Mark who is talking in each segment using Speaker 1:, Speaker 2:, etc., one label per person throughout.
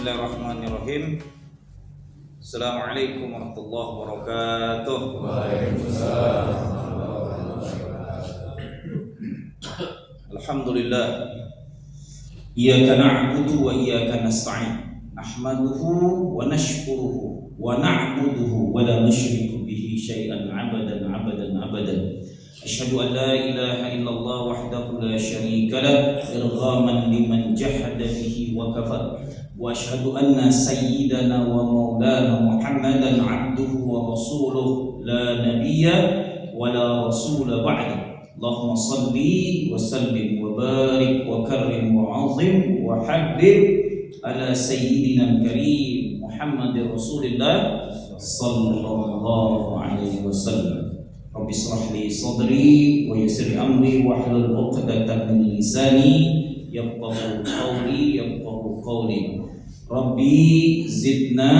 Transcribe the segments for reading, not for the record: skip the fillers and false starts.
Speaker 1: Bismillahirrahmanirrahim. Assalamualaikum warahmatullahi wabarakatuh.
Speaker 2: Waalaikumsalam.
Speaker 1: Alhamdulillah. Iyyaka na'budu wa iyyaka nasta'in. Nahmaduhu wa nashkuruhu wa na'buduhu wa la nusyriku bihi syai'an 'abadan. Asyhadu an la ilaha illallah wahdahu la syarika lah irghaman liman jahada bihi wa kafar. Wa asyhadu anna sayyidana wa maulana Muhammadan 'abduhu wa rasuluhu la nabiyya wa la rasula ba'da. Allahumma salli wa sallim wa barik wa karrim wa 'azzim wa habbib ala sayyidina al-karim Muhammadir Rasulillah sallallahu alaihi wasallam. Rabbi shrah li sadri wa yassir li amri wahlul 'uqdatam min lisani yafqahu qawli. Rabbi zidna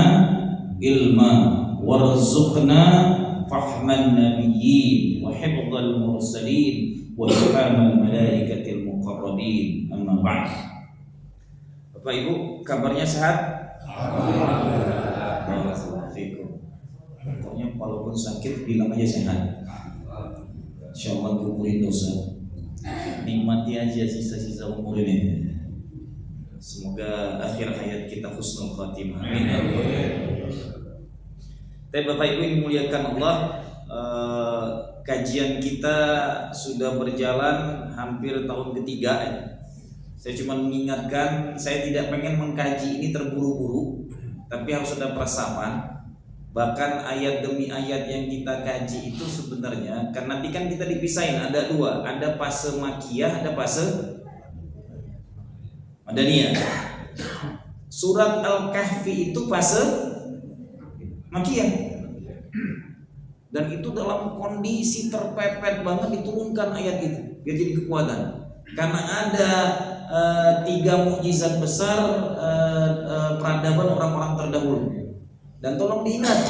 Speaker 1: ilma warzuqna fahman nabiyyin wa hifdzal mursalin wa ilhamal malaikatil muqarrabin. Amma ba'd. Bapak Ibu, kabarnya sehat? Alhamdulillah. Pokoknya walaupun sakit bilang aja sehat. Insyaallah gugurin dosa. Nikmati aja sisa-sisa umur ini. Semoga akhir hayat kita husnul khatimah. Amin. Tapi Bapak Ibu yang dimuliakan Allah, kajian kita sudah berjalan hampir tahun ketiga. Saya cuma mengingatkan, saya tidak pengen mengkaji ini terburu-buru, tapi harus ada persamaan. Bahkan ayat demi ayat yang kita kaji itu sebenarnya, karena nanti kan kita dipisahin, ada dua, ada fase makiyah, ada fase madaniyah. Surat Al-Kahfi itu fase makiyah, dan itu dalam kondisi terpepet banget diturunkan ayat itu, biar jadi kekuatan. Karena ada 3 mukjizat besar peradaban orang-orang terdahulu. Dan tolong diingat,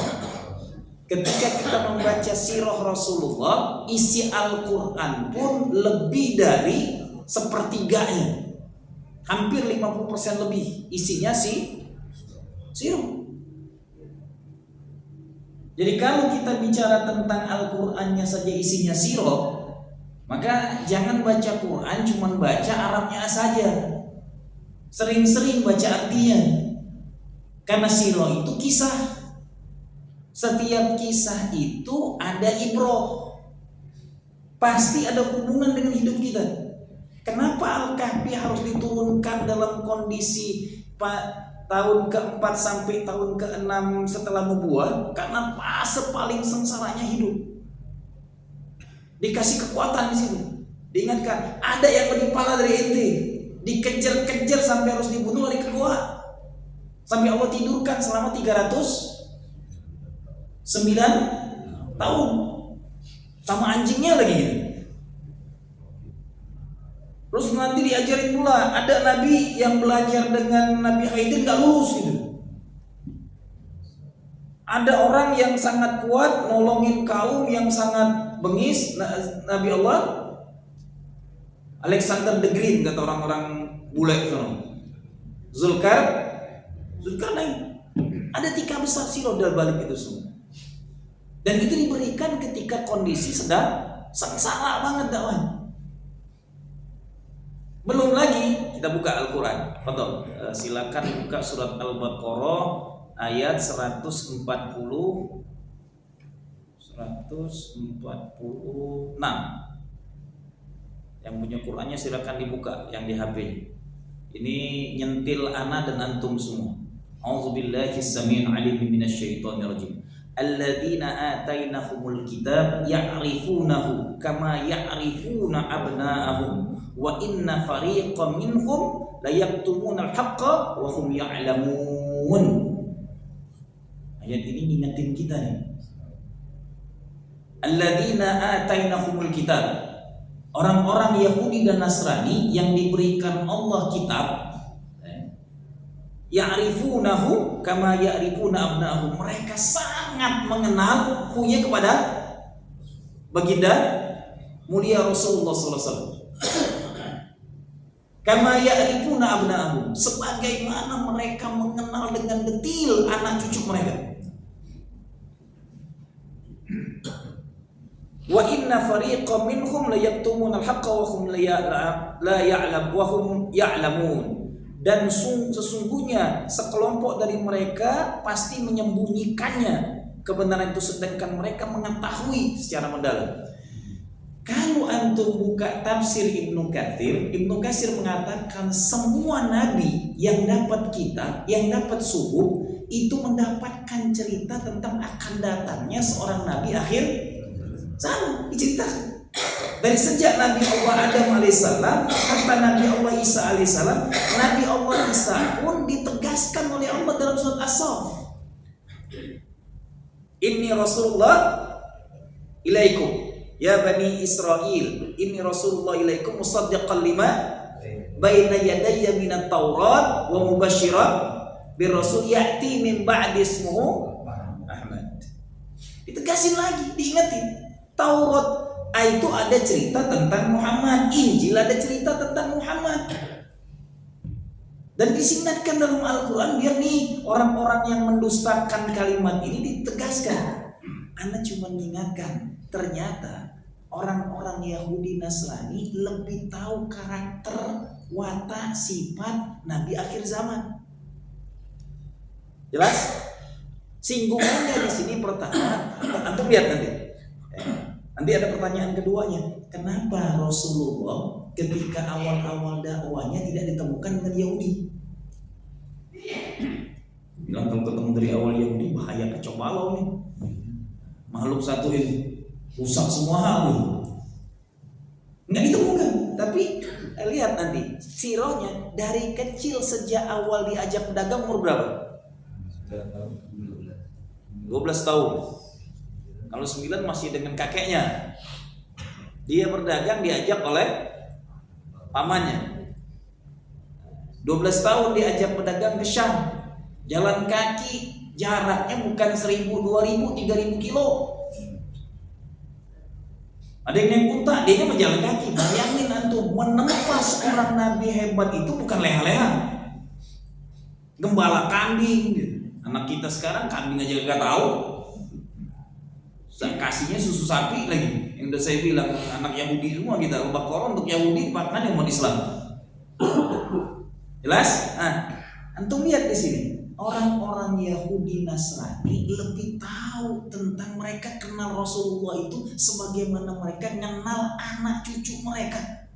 Speaker 1: ketika kita membaca sirah Rasulullah, isi Al-Quran pun lebih dari sepertiganya, hampir 50% lebih isinya sirah. Jadi kalau kita bicara tentang Al-Qurannya saja isinya sirah, maka jangan baca Quran cuma baca Arabnya saja, sering-sering baca artinya. Karena sirah itu kisah. Setiap kisah itu ada ibrah, pasti ada hubungan dengan hidup kita. Kenapa Al-Kahfi harus diturunkan dalam kondisi tahun ke-4 sampai tahun ke-6 setelah nubuah? Karena fase paling sengsaranya hidup. Dikasih kekuatan di situ. Diingatkan, ada yang lebih parah dari ente, dikejar-kejar sampai harus dibunuh oleh kedua. Sampai Allah tidurkan selama 309 tahun sama anjingnya lagi gitu. Terus nanti diajarin pula, ada nabi yang belajar dengan Nabi Khidir gak lulus gitu. Ada orang yang sangat kuat nolongin kaum yang sangat bengis, Nabi Allah Alexander the Great kata orang-orang bule itu. Zulkarnain. Ada 3 besar sirah dalam balik itu semua. Dan itu diberikan ketika kondisi sedang sengsara banget dakwah. Belum lagi kita buka Al-Quran. Silakan buka surat Al-Baqarah ayat 146. Yang punya Qurannya silakan dibuka, yang di HP. Ini nyentil ana dan antum semua. A'udzubillahi as-sami'il 'alim minasyaitonir rajim. Alladzina atainahumul kitab ya'rifunahu kama ya'rifuna abna'ahum wa inna fariqan minhum la yaktumunal haqqa wa hum ya'lamun. Ayat ini ngingetin kita nih. Alladzina atainahumul kitab, orang-orang Yahudi dan Nasrani yang diberikan Allah kitab, ya'rifunahu kama ya'rifuna abna'ahum, mereka sangat mengenal punya kepada baginda mulia Rasulullah sallallahu alaihi wasallam. Kama ya'rifuna abna'ahum, sebagaimana mereka mengenal dengan detil anak cucu mereka. Wa inna fariqam minhum la yaktumuna al-haqqa wa hum ya'lamun. Dan sesungguhnya sekelompok dari mereka pasti menyembunyikannya kebenaran itu, sedangkan mereka mengetahui secara mendalam. Kalau antum buka tafsir Ibnu Katsir mengatakan semua nabi yang dapat kitab, yang dapat suhuf, itu mendapatkan cerita tentang akan datangnya seorang nabi akhir zaman. Diceritakan dari sejak Nabi Allah Adam alaihissalam sampai Nabi Allah Isa alaihissalam. Nabi Allah Isa pun ditegaskan oleh Allah dalam surat As-Saff, Inni Rasulullah ilaikum ya Bani Israel, Inni Rasulullah ilaikum musaddiqan lima baina yadayya minat Taurat wa mubasyiran bir rasul ya'ti min ba'di ismuhu Ahmad. Ditegasin lagi, diingetin. Taurat itu ada cerita tentang Muhammad, Injil ada cerita tentang Muhammad. Dan disingatkan dalam Al-Quran biar nih orang-orang yang mendustakan kalimat ini ditegaskan. Anda cuma mengingatkan, ternyata orang-orang Yahudi Nasrani lebih tahu karakter, watak, sifat Nabi akhir zaman. Jelas? Singgungannya di sini pertama, antum lihat nanti. Nanti ada pertanyaan keduanya, kenapa Rasulullah ketika awal-awal dakwahnya tidak ditemukan dengan Yahudi? Bilang kalau ketemu dari awal Yahudi bahaya kacau balau nih. Makhluk satu ini rusak semua hal nih. Nggak ditemukan. Tapi lihat nanti sirahnya dari kecil sejak awal diajak berdagang umur berapa? 12 tahun. Kalau 9 masih dengan kakeknya. Dia berdagang diajak oleh pamannya. 12 tahun diajak berdagang ke Syam. Jalan kaki, jaraknya bukan 1000, 2000, 3000 kilo. Ada yang naik unta, dia menjalan kaki. Bayangin antum, menempa seorang nabi hebat itu bukan leha-leha. Gembala kambing. Anak kita sekarang kambing aja gak tahu. Kasihnya susu sapi lagi. Yang udah saya bilang, anak Yahudi semua kita. Al-Baqarah untuk Yahudi, maknanya umat Islam. Jelas? Nah, antum lihat di sini. Orang-orang Yahudi Nasrani lebih tahu tentang, mereka kenal Rasulullah itu sebagaimana mereka kenal anak cucu mereka.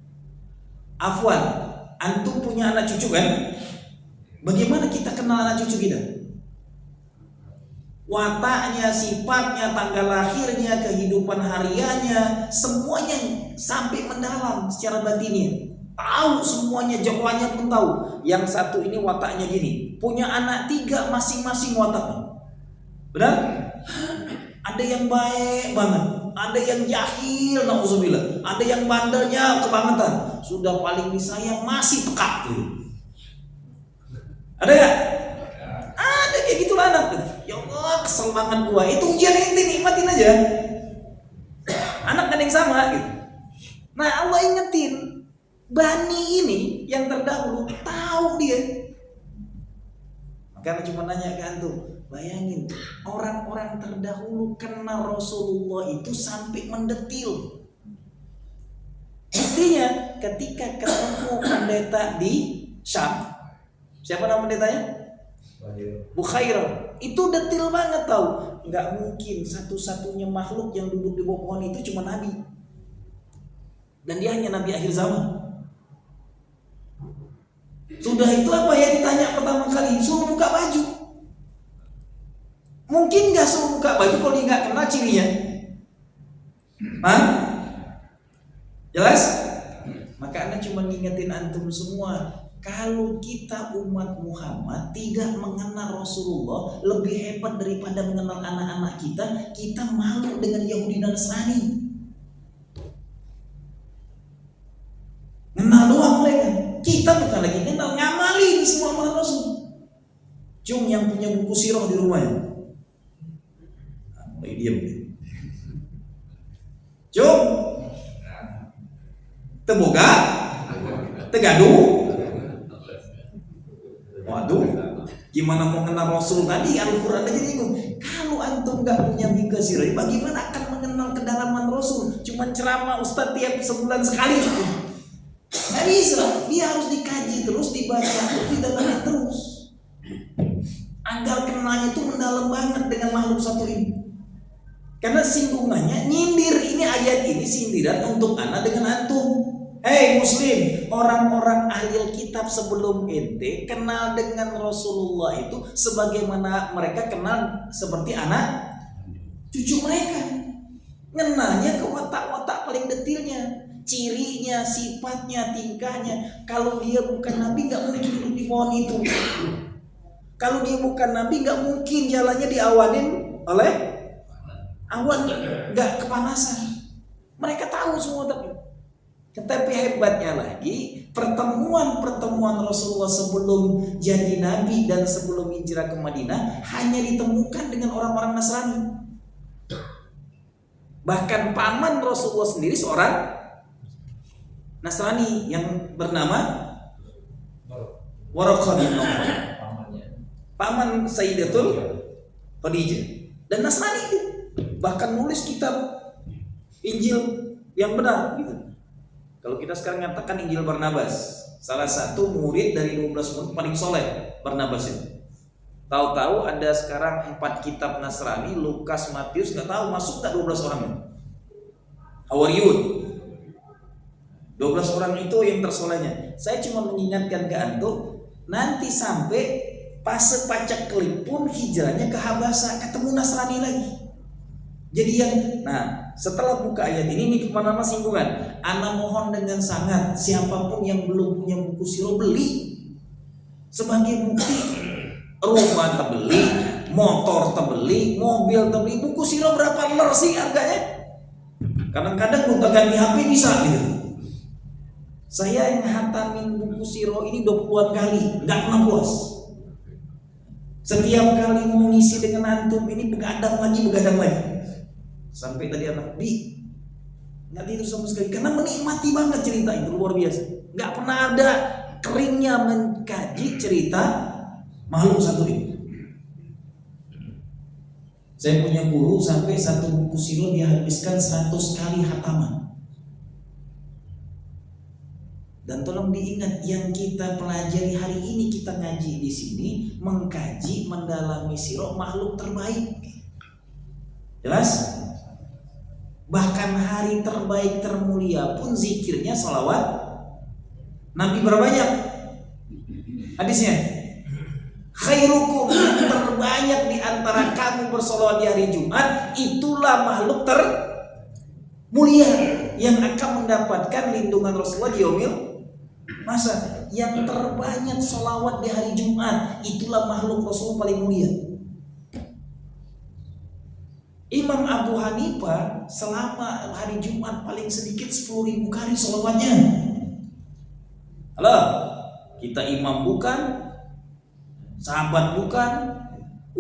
Speaker 1: Afwan, antum punya anak cucu kan? Bagaimana kita kenal anak cucu kita? Wataknya, sifatnya, tanggal lahirnya, kehidupan hariannya, semuanya sampai mendalam secara batinnya. Tahu semuanya, jawabannya pun tahu. Yang satu ini wataknya gini, punya anak 3 masing-masing wataknya. Benar? Ada yang baik banget, ada yang jahil, na'udzubillah, ada yang bandelnya kebangetan, sudah paling disayang masih pekat gitu. Ada gak? Ada kayak gitulah anak. Ya Allah, kesel banget gua. Itu ujian ente, nikmatin aja. Anak kan yang sama gitu. Nah, Allah ingetin, Bani ini yang terdahulu tahu dia. Makanya cuma nanya ke antum, bayangin orang-orang terdahulu kenal Rasulullah itu sampai mendetil. Artinya ketika ketemu pendeta di Syam, siapa nama pendetanya? Bukhairah. Itu detil banget tahu. Nggak mungkin satu-satunya makhluk yang duduk di bawah pohon itu cuma Nabi. Dan dia hanya Nabi akhir zaman. Sudah itu apa yang ditanya pertama kali? Suruh buka baju. Mungkin nggak suruh buka baju kalau dia nggak kenal cirinya? Hah? Jelas? Maka Anda cuma ngingetin antum semua. Kalau kita umat Muhammad tidak mengenal Rasulullah lebih hebat daripada mengenal anak-anak kita, kita malu dengan Yahudi dan Nasrani. Kenal doang mereka. Kita bukan lagi kenal, ngamali di semua amalan Rasul. Cum yang punya buku sirah di rumahnya. Mulai diam. Cum. Teboga. Tegaduh. Waduh, gimana mau kenal Rasul tadi? Al-Quran aja bingung. Kalau antum nggak punya bika sirah, bagaimana akan mengenal kedalaman Rasul? Cuman ceramah Ustadz tiap sebulan sekali cukup. Nggak bisa, dia harus dikaji terus, dibaca terus, didalami terus, agar kenalnya itu mendalam banget dengan makhluk satu ini. Karena singgungannya nyindir, ini ayat ini sindiran untuk anak dengan antum. Hei muslim, orang-orang ahli kitab sebelum ente kenal dengan Rasulullah itu sebagaimana mereka kenal seperti anak cucu mereka. Ngenalnya ke watak-watak paling detilnya, cirinya, sifatnya, tingkahnya. Kalau dia bukan nabi gak mungkin hidup di pohon itu. Kalau dia bukan nabi gak mungkin jalannya diawanin oleh awan, gak kepanasan. Mereka tahu semua Tetapi hebatnya lagi, pertemuan Rasulullah sebelum jadi nabi dan sebelum hijrah ke Madinah hanya ditemukan dengan orang-orang Nasrani. Bahkan paman Rasulullah sendiri seorang Nasrani yang bernama Waraqah bin Nawfal, paman Sayyidatul Khadijah, dan Nasrani itu bahkan nulis kitab Injil yang benar gitu. Kalau kita sekarang nyatakan Injil Barnabas, salah satu murid dari 12 murid paling soleh Barnabas itu. Tahu-tahu ada sekarang 4 kitab Nasrani, Lukas, Matius, nggak tahu masuk tak 12 orang. Hawariyun, 12 orang itu yang tersolehnya. Saya cuma mengingatkan ke antum, nanti sampai fase pacak kelip pun hijrahnya ke Habasa, ketemu Nasrani lagi. Jadi yang, setelah buka ayat ini kemana-mana singgungan. Ana mohon dengan sangat, siapapun yang belum punya buku sirah beli. Sebagai bukti, rumah terbeli, motor terbeli, mobil terbeli, buku sirah berapa ler sih harganya? Kadang-kadang gonta ganti HP bisa gitu. Saya yang hatamin buku sirah ini 20-an kali, nggak pernah puas. Setiap kali mau ngisi dengan antum ini begadang lagi. Sampai tadi anak nggak tidur sama sekali karena menikmati banget cerita itu, luar biasa. Nggak pernah ada keringnya mengkaji cerita makhluk satu ini. Saya punya guru sampai satu buku sirah dia habiskan 100 kali hataman. Dan tolong diingat, yang kita pelajari hari ini, kita ngaji di sini, mengkaji, mendalami sirah makhluk terbaik. Jelas? Bahkan hari terbaik termulia pun zikirnya sholawat Nabi berbanyak. Hadisnya, khairukum, yang terbanyak di antara kamu bersolawat di hari Jumat, itulah makhluk termulia yang akan mendapatkan lindungan Rasulullah di yaumil masa. Yang terbanyak sholawat di hari Jumat, itulah makhluk Rasulullah paling mulia. Imam Abu Hanifah selama hari Jumat paling sedikit 10.000 kali sholawatnya. Halo, kita imam bukan, sahabat bukan,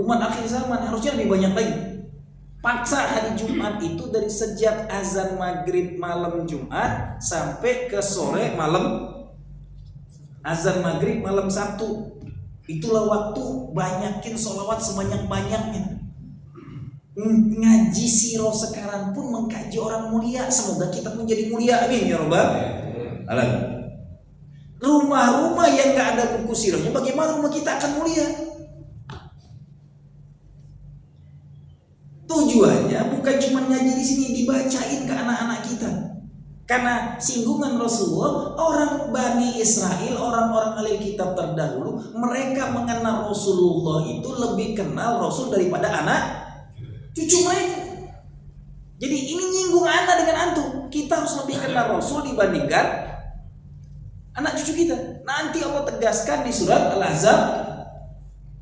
Speaker 1: umat akhir zaman harusnya lebih banyak lagi. Paksa hari Jumat itu dari sejak azan maghrib malam Jumat sampai ke sore malam azan maghrib malam Sabtu. Itulah waktu banyakin sholawat sebanyak-banyaknya. Ngaji sirah sekarang pun mengkaji orang mulia. Semoga kita menjadi mulia, amin ya rabbal alamin. Rumah-rumah yang gak ada buku sirahnya, bagaimana rumah kita akan mulia? Tujuannya bukan cuma ngaji di sini, dibacain ke anak-anak kita. Karena singgungan Rasulullah, orang Bani Israel, orang-orang ahli kitab terdahulu, mereka mengenal Rasulullah itu lebih kenal Rasul daripada anak cucu mereka. Jadi ini nyinggung anak dengan antum. Kita harus lebih kenal Rasul dibandingkan anak cucu kita. Nanti Allah tegaskan di surat Al-Ahzab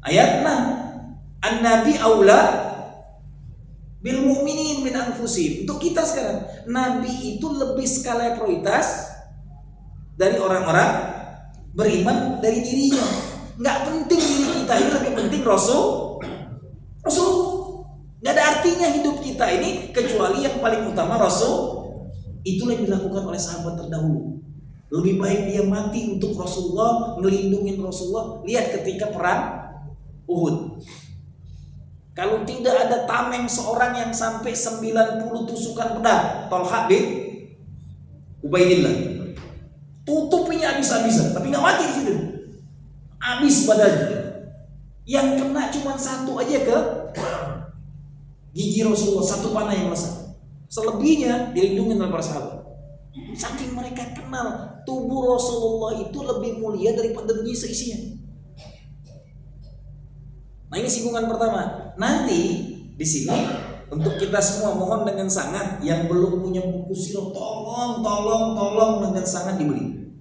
Speaker 1: ayat 6, An-Nabi aula bil mu'minin min anfusihim. Untuk kita sekarang, Nabi itu lebih skala prioritas dari orang-orang beriman dari dirinya. Nggak penting diri kita ini, lebih penting Rasul. Nggak ada artinya hidup kita ini kecuali yang paling utama Rasul. Itulah yang dilakukan oleh sahabat terdahulu. Lebih baik dia mati untuk Rasulullah, ngelindungin Rasulullah. Lihat ketika perang Uhud. Kalau tidak ada tameng seorang yang sampai 90 tusukan pedang, Thalha bin Ubaidillah, tutupinya habis-habisan, tapi nggak mati di situ. Habis badannya. Yang kena cuma satu aja ke gigi Rasulullah, satu panah yang melesat. Selebihnya dilindungi oleh para sahabat. Saking mereka kenal tubuh Rasulullah itu lebih mulia daripada dunia seisinya. Nah, ini singgungan pertama. Nanti di sini untuk kita semua mohon dengan sangat yang belum punya buku sirah, tolong dengan sangat dibeli.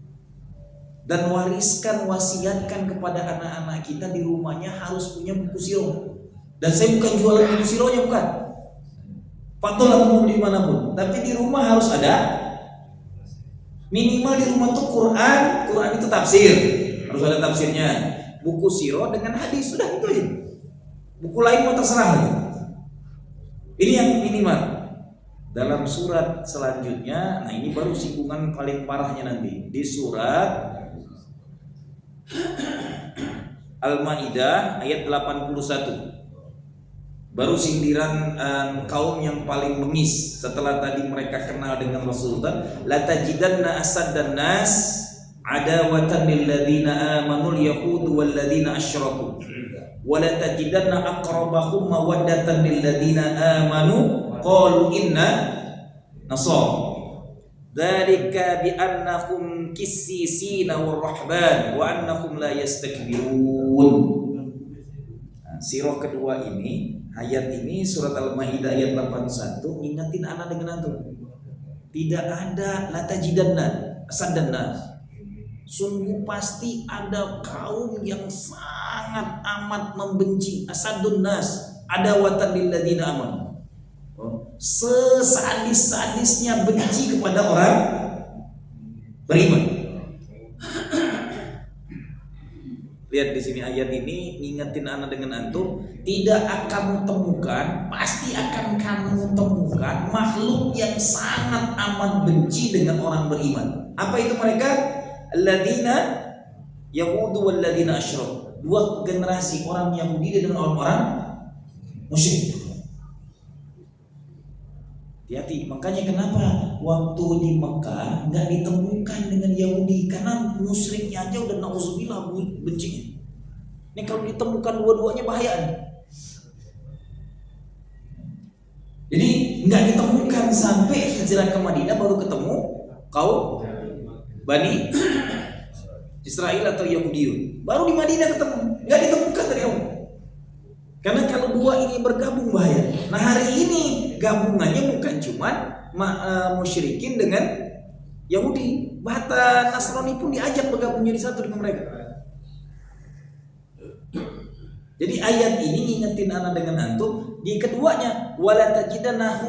Speaker 1: Dan wariskan, wasiatkan kepada anak-anak kita di rumahnya harus punya buku sirah. Dan saya bukan jualan buku sirahnya, bukan. Patutlah umum dimanapun. Tapi di rumah harus ada. Minimal di rumah tuh Quran itu tafsir, harus ada tafsirnya. Buku sirah dengan hadis, sudah itu aja. Buku lain mau terserah. Ini yang minimal. Dalam surat selanjutnya, nah ini baru singgungan paling parahnya nanti di surat Al-Maidah ayat 81. Baru sindiran kaum yang paling bengis setelah tadi mereka kenal dengan Rasulullah. La tajidanna asaddan nas adawatan lil ladzina amanu al-yahud wal ladzina asyraku. Wa la tajidanna aqrabahum mawaddatan lil ladzina amanu qalu inna nasara. Dzalika bi annahum qissisina war rahban wa annahum la yastakbirun. Sirah kedua ini, ayat ini surat Al-Maidah ayat 81 ngingetin anak dengan antum. Tidak ada latajidanna asaddanna. Sungguh pasti ada kaum yang sangat amat membenci asadun nas, adawatan lil ladzina amanu. Sesadis-sadisnya benci kepada orang beriman. Lihat di sini ayat ini ngingetin anak dengan antum, tidak akan temukan, pasti akan kamu temukan makhluk yang sangat amat benci dengan orang beriman. Apa itu mereka? Alladzina yahudu wal ladzina asyrak. Dua generasi orang Yahudi dengan orang-orang musyrik. Hati-hati, makanya kenapa waktu di Mekah nggak ditemukan dengan Yahudi, karena musyriknya aja udah nauzubillah bencinya. Ini kalau ditemukan dua-duanya bahaya nih. Jadi nggak ditemukan sampai hijrah ke Madinah baru ketemu kaum Bani Israel atau Yahudi. Baru di Madinah ketemu, nggak ditemukan dari awal. Karena kalau dua ini bergabung bahaya. Nah hari ini gabungannya bukan cuma musyrikin dengan Yahudi, bahkan Nasrani pun diajak bergabung jadi satu dengan mereka. Jadi ayat ini ngingetin anak dengan antum. Di keduanya wala tajidna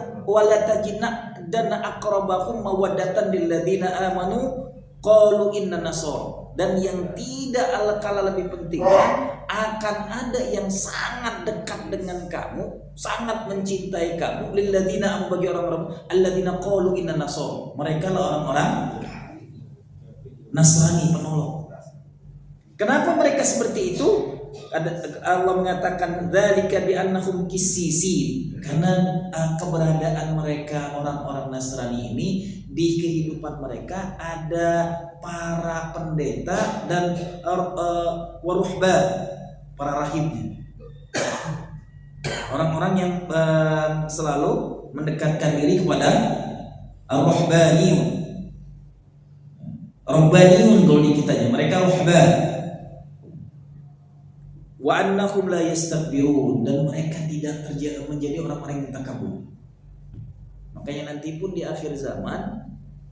Speaker 1: aqrabahum mawaddatan lil ladzina amanu qalu inna nasara. Dan yang tidak kalah lebih penting, akan ada yang sangat dekat dengan kamu, sangat mencintai kamu, lil ladzina bagi orang-orang alladzina qalu inna nasara. Mereka lah orang-orang Nasrani penolong. Kenapa mereka seperti itu? Allah mengatakan dzalika bi annahum qissisin, karena keberadaan mereka orang-orang Nasrani ini di kehidupan mereka ada para pendeta dan waruhba, para rahibnya, orang-orang yang selalu mendekatkan diri kepada ar-ruhbaniyun. Ruhbaniyun kalau di kitanya, mereka ruhban. Wa annahum la yastakbirun, dan mereka tidak menjadi orang-orang yang takabur. Makanya nanti pun di akhir zaman,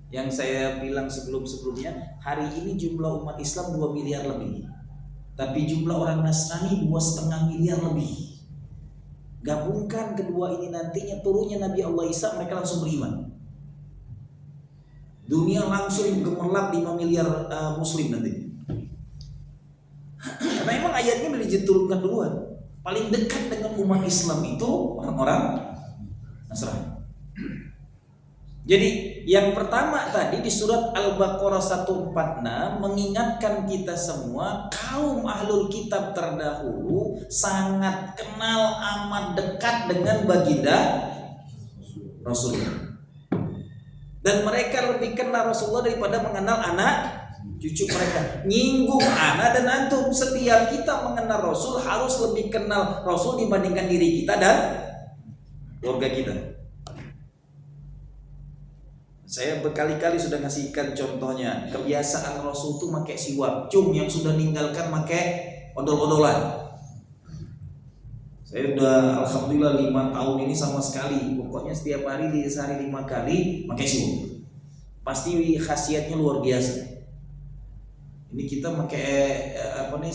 Speaker 1: yang saya bilang sebelum-sebelumnya, hari ini jumlah umat Islam 2 miliar lebih, tapi jumlah orang Nasrani 2,5 miliar lebih. Gabungkan kedua ini nantinya turunnya Nabi Allah Isa, mereka langsung beriman. Dunia langsung gemerlap 5 miliar muslim nanti. Karena emang ayatnya udah diturunkan duluan. Paling dekat dengan umat Islam itu orang-orang Nasrani. Jadi yang pertama tadi di surat Al-Baqarah 146 mengingatkan kita semua kaum ahlul kitab terdahulu sangat kenal amat dekat dengan baginda Rasulullah. Dan mereka lebih kenal Rasulullah daripada mengenal anak cucu mereka. Nyinggung anak dan antum. Setiap kita mengenal Rasul harus lebih kenal Rasul dibandingkan diri kita dan keluarga kita. Saya berkali-kali sudah ngasihkan contohnya. Kebiasaan Rasul itu pakai siwak. Cum yang sudah ninggalkan pakai odol-odolan. Saya udah alhamdulillah 5 tahun ini sama sekali. Pokoknya setiap hari di sehari 5 kali pakai siwak. Pasti khasiatnya luar biasa. Ini kita pakai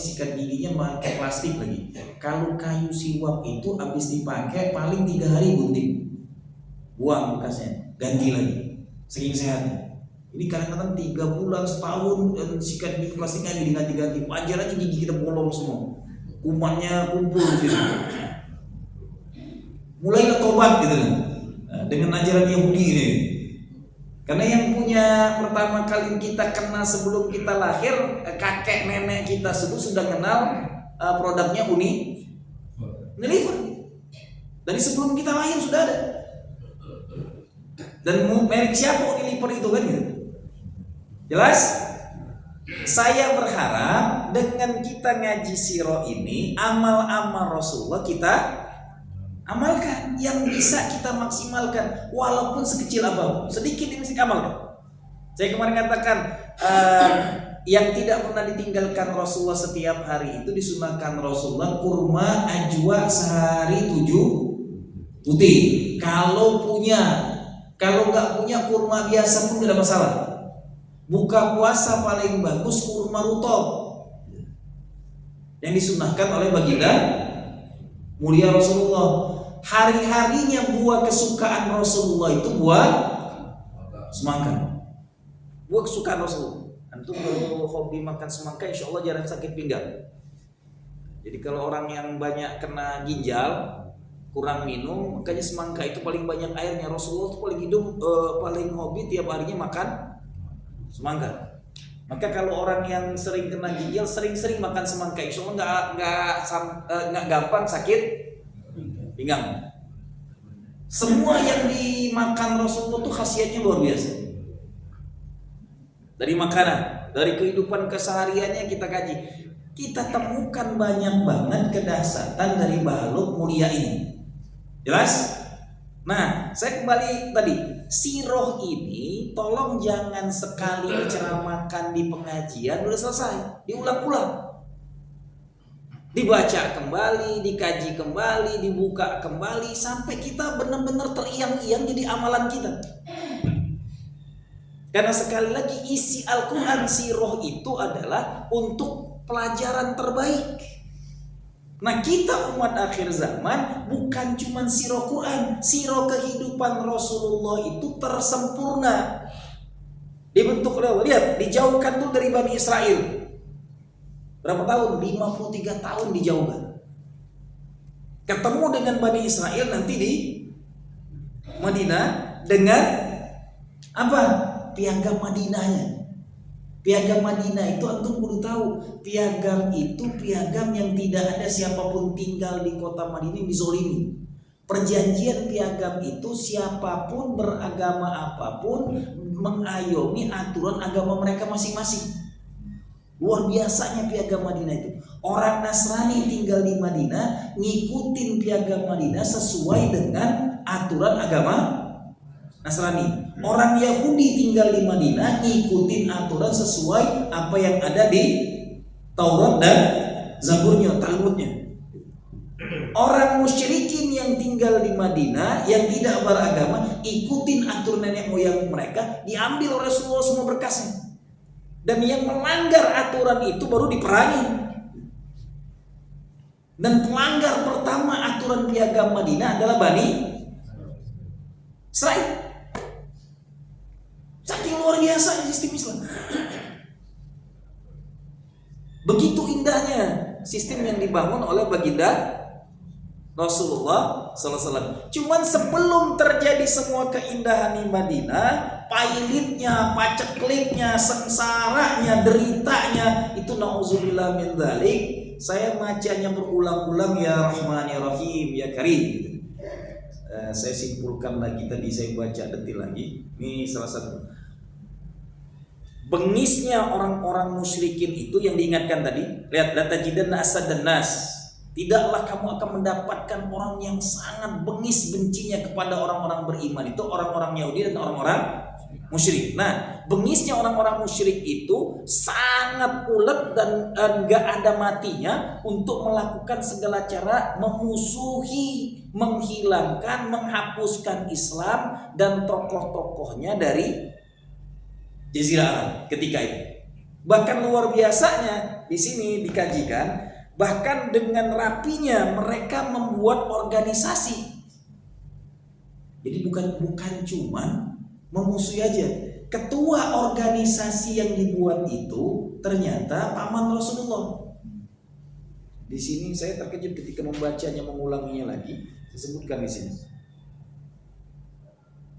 Speaker 1: sikat giginya pakai plastik lagi. Kalau kayu siwak itu habis dipakai paling 3 hari gunting. Buang bekasnya, ganti lagi. Saking sehat. Ini kadang-kadang 3 bulan, setahun sikat gigi plastiknya diganti-ganti. Wajar aja gigi kita bolong semua. Kumannya kumpul gitu. Mulailah tobat gitu dengan ajaran Yahudi ini. Karena yang punya pertama kali kita kenal sebelum kita lahir, kakek nenek kita sudah kenal produknya Unilever. Dari sebelum kita lahir sudah ada. Dan merek siapa Unilever itu kan gitu. Jelas? Saya berharap dengan kita ngaji sirah ini, amal-amal Rasulullah kita amalkan, yang bisa kita maksimalkan walaupun sekecil apapun, sedikit ini mesti amalkan. Saya kemarin katakan yang tidak pernah ditinggalkan Rasulullah setiap hari itu disunahkan Rasulullah kurma ajwa sehari 7 putih. Kalau nggak punya kurma biasa pun tidak ada masalah. Buka puasa paling bagus kurma rutop yang disunahkan oleh baginda mulia Rasulullah. Hari-harinya buah kesukaan Rasulullah itu buah semangka. Buah kesukaan Rasulullah. Antum kalau hobi makan semangka, insya Allah jarang sakit pinggang. Jadi kalau orang yang banyak kena ginjal, kurang minum, makanya semangka itu paling banyak airnya. Rasulullah itu paling hobi tiap harinya makan semangka. Maka kalau orang yang sering kena ginjal, sering-sering makan semangka, insya Allah nggak gampang sakit pinggang. Semua yang dimakan Rasulullah itu khasiatnya luar biasa. Dari makanan, dari kehidupan kesehariannya kita kaji, kita temukan banyak banget kedahsyatan dari makhluk mulia ini. Jelas? Nah, saya kembali tadi, sirah ini tolong jangan sekali diceramahkan di pengajian udah selesai, diulang-ulang. Dibaca kembali, dikaji kembali, dibuka kembali sampai kita benar-benar teriang-iang jadi amalan kita. Karena sekali lagi isi Al-Quran sirah itu adalah untuk pelajaran terbaik. Nah, kita umat akhir zaman bukan cuma sirah Quran, sirah kehidupan Rasulullah itu tersempurna. Dibentuk oleh Allah. Lihat, dijauhkan tuh dari Bani Israel. Berapa tahun? 53 tahun dijauhkan. Ketemu dengan Bani Israel nanti di Madinah dengan apa? Piagam Madinahnya. Piagam Madinah itu antum perlu tahu, piagam itu piagam yang tidak ada siapapun tinggal di kota Madinah yang dizolimi. Perjanjian piagam itu siapapun beragama apapun mengayomi aturan agama mereka masing-masing. Luar biasanya piagam Madinah itu. Orang Nasrani tinggal di Madinah ngikutin piagam Madinah sesuai dengan aturan agama Nasrani. Orang Yahudi tinggal di Madinah ngikutin aturan sesuai apa yang ada di Taurat dan Zaburnya, Talmudnya. Orang musyrikin yang tinggal di Madinah yang tidak beragama ikutin aturan nenek moyang mereka, diambil oleh Rasulullah semua berkasnya. Dan yang melanggar aturan itu baru diperangi. Dan pelanggar pertama aturan piagam Madinah adalah Bani Israil. Saking luar biasa sistem Islam. Begitu indahnya sistem yang dibangun oleh baginda
Speaker 3: Rasulullah SAW. Cuman sebelum terjadi semua keindahan di Madinah, pahitnya, pacekliknya, sengsaranya, deritanya, itu na'udzubillah min dzalik. Saya bacanya berulang-ulang, ya Rahman ya Rahim ya Karim gitu. Saya simpulkan lagi, tadi saya baca detil lagi. Ini salah satu bengisnya orang-orang musyrikin itu yang diingatkan tadi. Lihat, la tajidanna asaddan nas. Tidaklah kamu akan mendapatkan orang yang sangat bengis bencinya kepada orang-orang beriman. Itu orang-orang Yahudi dan orang-orang musyrik. Nah, bengisnya orang-orang musyrik itu sangat ulet dan gak ada matinya untuk melakukan segala cara memusuhi, menghilangkan, menghapuskan Islam dan tokoh-tokohnya dari Jazirah Arab ketika itu. Bahkan luar biasanya di sini dikajikan, bahkan dengan rapinya mereka membuat organisasi. Jadi bukan cuman memusuhi aja. Ketua organisasi yang dibuat itu ternyata paman Rasulullah. Di sini saya terkejut ketika membacanya, mengulanginya lagi. Saya sebutkan di sini.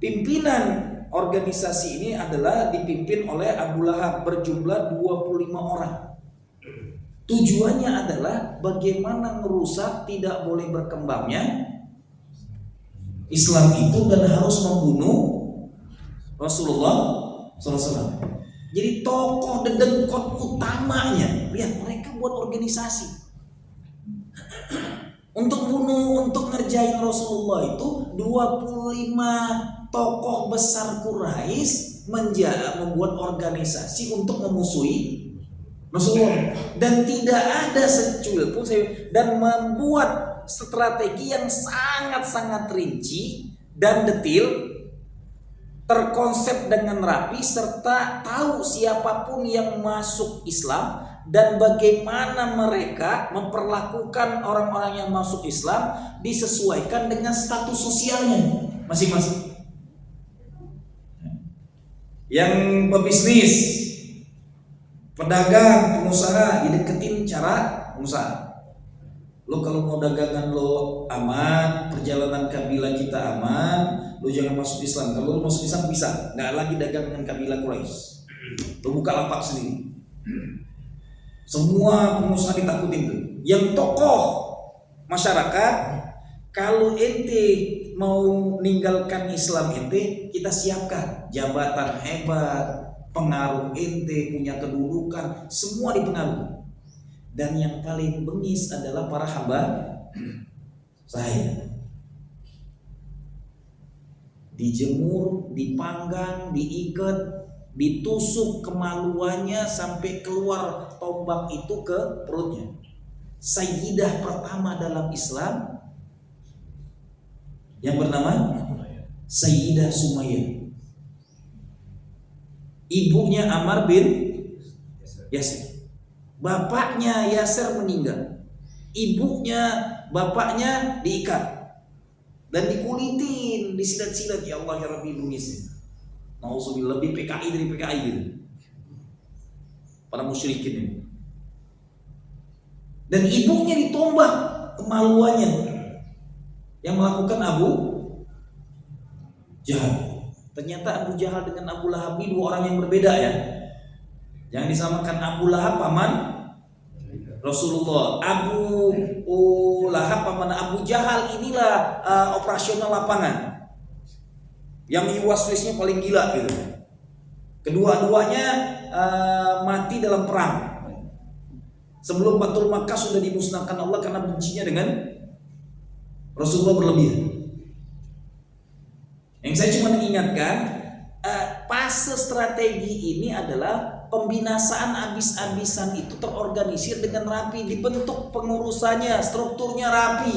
Speaker 3: Pimpinan organisasi ini adalah dipimpin oleh Abu Lahab, berjumlah 25 orang. Tujuannya adalah bagaimana merusak, tidak boleh berkembangnya Islam itu dan harus membunuh Rasulullah SAW. Jadi tokoh dan dengkot utamanya, lihat mereka buat organisasi untuk bunuh, untuk ngerjain Rasulullah itu. 25 tokoh besar Quraisy membuat organisasi untuk memusuhi Rasulullah, dan tidak ada secuil pun dan membuat strategi yang sangat-sangat rinci dan detil, terkonsep dengan rapi, serta tahu siapapun yang masuk Islam dan bagaimana mereka memperlakukan orang-orang yang masuk Islam disesuaikan dengan status sosialnya masing-masing. Yang pebisnis, pedagang, pengusaha, dideketin cara pengusaha. Lo kalau mau dagangan lo aman, perjalanan kabilah kita aman, lo jangan masuk Islam. Kalau lo masuk Islam bisa, nggak lagi dagang dengan kabilah Quraisy. Lo buka lapak sendiri. Semua pengusaha ditakutin tuh. Yang tokoh masyarakat, kalau ente mau meninggalkan Islam ente, kita siapkan jabatan hebat, pengaruh ente, punya kedudukan, semua dipengaruhi. Dan yang paling bengis adalah para hamba saya. Dijemur, dipanggang, diikat, ditusuk kemaluannya sampai keluar tombak itu ke perutnya. Sayyidah pertama dalam Islam yang bernama Sayyidah Sumayyah. Ibunya Ammar bin Yasir. Bapaknya Yasir meninggal. Bapaknya diikat dan dikulitin, disilat-silat. Ya Allah ya Rabbi, bungisnya. Nauzubillah, lebih PKI dari PKI gitu. Para musyrikin ini. Dan ibunya ditombak kemaluannya. Yang melakukan Abu Jahal. Ternyata Abu Jahal dengan Abu Lahab ini dua orang yang berbeda ya. Yang disamakan Abu Lahab paman Rasulullah. Abu Lahab paman Abu Jahal inilah operasional lapangan. Yang yuwas-yuwasnya paling gila gitu. Kedua-duanya mati dalam perang. Sebelum Fathul Makkah sudah dimusnahkan Allah karena bencinya dengan Rasulullah berlebihan. Yang saya cuma ingatkan, fase strategi ini adalah pembinasaan abis-abisan itu terorganisir dengan rapi, dibentuk pengurusannya, strukturnya rapi,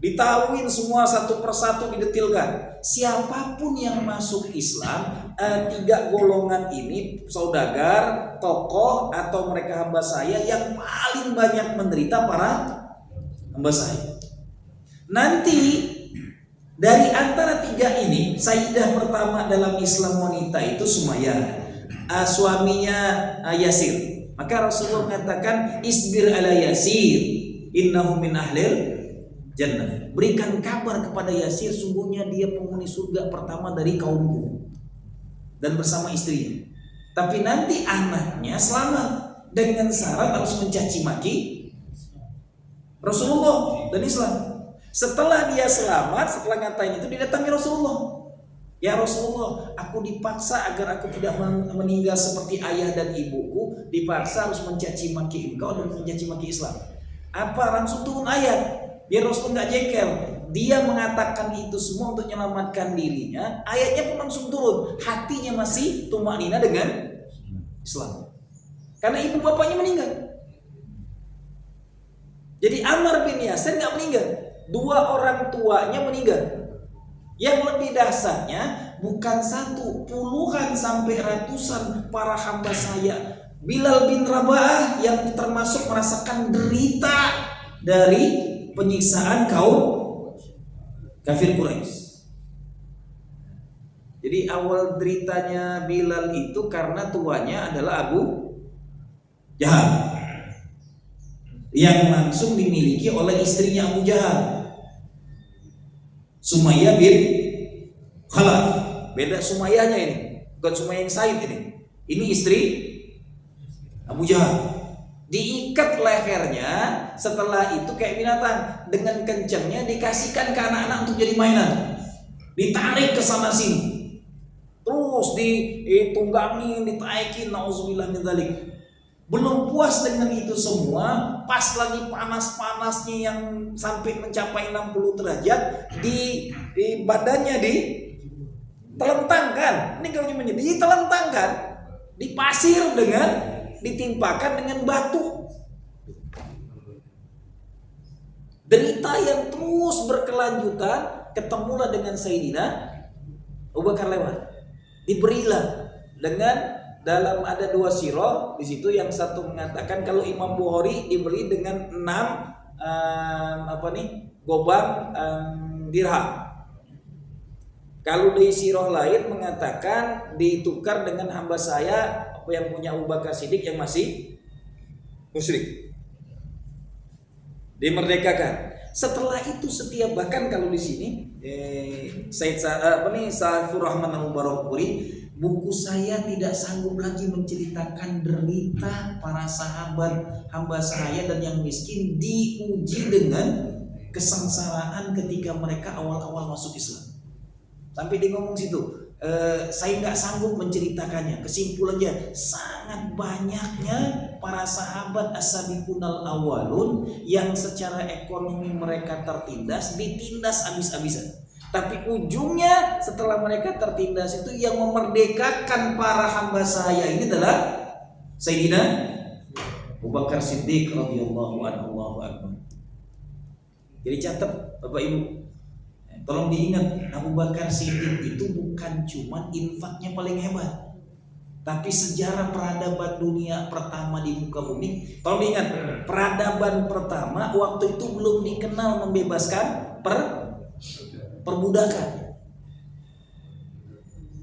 Speaker 3: ditahuin semua satu persatu, didetilkan. Siapapun yang masuk Islam, 3 golongan ini, saudagar, tokoh, atau mereka hamba saya, yang paling banyak menderita para hamba saya. Nanti dari antara 3 ini, Sayyidah pertama dalam Islam wanita itu Sumayyah, suaminya Yasir. Maka Rasulullah mengatakan, isbir ala Yasir, innahu min ahlil jannah. Berikan kabar kepada Yasir, sungguhnya dia penghuni surga pertama dari kaumku dan bersama istrinya. Tapi nanti anaknya selamat dengan syarat harus mencaci maki Rasulullah dan Islam. Setelah dia selamat, setelah ngatain itu didatangi Rasulullah. Ya Rasulullah, aku dipaksa agar aku tidak meninggal seperti ayah dan ibuku, dipaksa harus mencaci maki engkau dan mencaci maki Islam. Apa? Langsung turun ayat biar Rasul nggak jengkel. Dia mengatakan itu semua untuk menyelamatkan dirinya. Ayatnya pun langsung turun. Hatinya masih tumanina dengan Islam. Karena ibu bapaknya meninggal. Jadi Ammar bin Yasir nggak meninggal. Dua orang tuanya meninggal. Yang lebih dahsyatnya bukan satu, puluhan sampai ratusan para hamba saya. Bilal bin Rabah yang termasuk merasakan derita dari penyiksaan kaum kafir Quraisy. Jadi awal deritanya Bilal itu karena tuanya adalah Abu Jahal yang langsung dimiliki oleh istrinya Abu Jahal, Sumayyah bin Khalaf. Beda Sumayyahnya ini, bukan Sumayyah yang Said ini. Ini istri Abu Jahal. Diikat lehernya, setelah itu kayak binatang, dengan kencangnya dikasihkan ke anak-anak untuk jadi mainan. Ditarik ke sana sini. Terus ditunggangi, ditaikin, nauzubillah min dzalik. Belum puas dengan itu semua, pas lagi panas-panasnya yang sampai mencapai 60 derajat, di badannya ditelentangkan. Ini kalau namanya ditelentangkan di pasir dengan ditimpakan dengan batu. Derita yang terus berkelanjutan, ketemulah dengan Sayyidina Abu Bakar lewat. Diberilah dengan dalam ada dua sirah di situ, yang satu mengatakan kalau Imam Bukhari dibeli dengan 6 gobang dirham. Kalau di sirah lain mengatakan ditukar dengan hamba saya yang punya Abu Bakar Siddiq yang masih musyrik, dimerdekakan. Setelah itu setiap, bahkan kalau di sini Saifur Rahman Al-Mubarakpuri, buku saya tidak sanggup lagi menceritakan derita para sahabat hamba saya dan yang miskin diuji dengan kesengsaraan ketika mereka awal-awal masuk Islam. Sampai dia ngomong situ, saya nggak sanggup menceritakannya. Kesimpulannya, sangat banyaknya para sahabat as-sabiqunal awalun yang secara ekonomi mereka tertindas, ditindas habis-habisan. Tapi ujungnya setelah mereka tertindas itu, yang memerdekakan para hamba saya ini adalah Sayyidina Abu Bakar Siddiq radhiyallahu anhu. Jadi catat Bapak Ibu, tolong diingat, Abu Bakar Siddiq itu bukan cuma infaknya paling hebat, tapi sejarah peradaban dunia pertama di muka bumi. Tolong diingat, peradaban pertama waktu itu belum dikenal membebaskan perbudakan.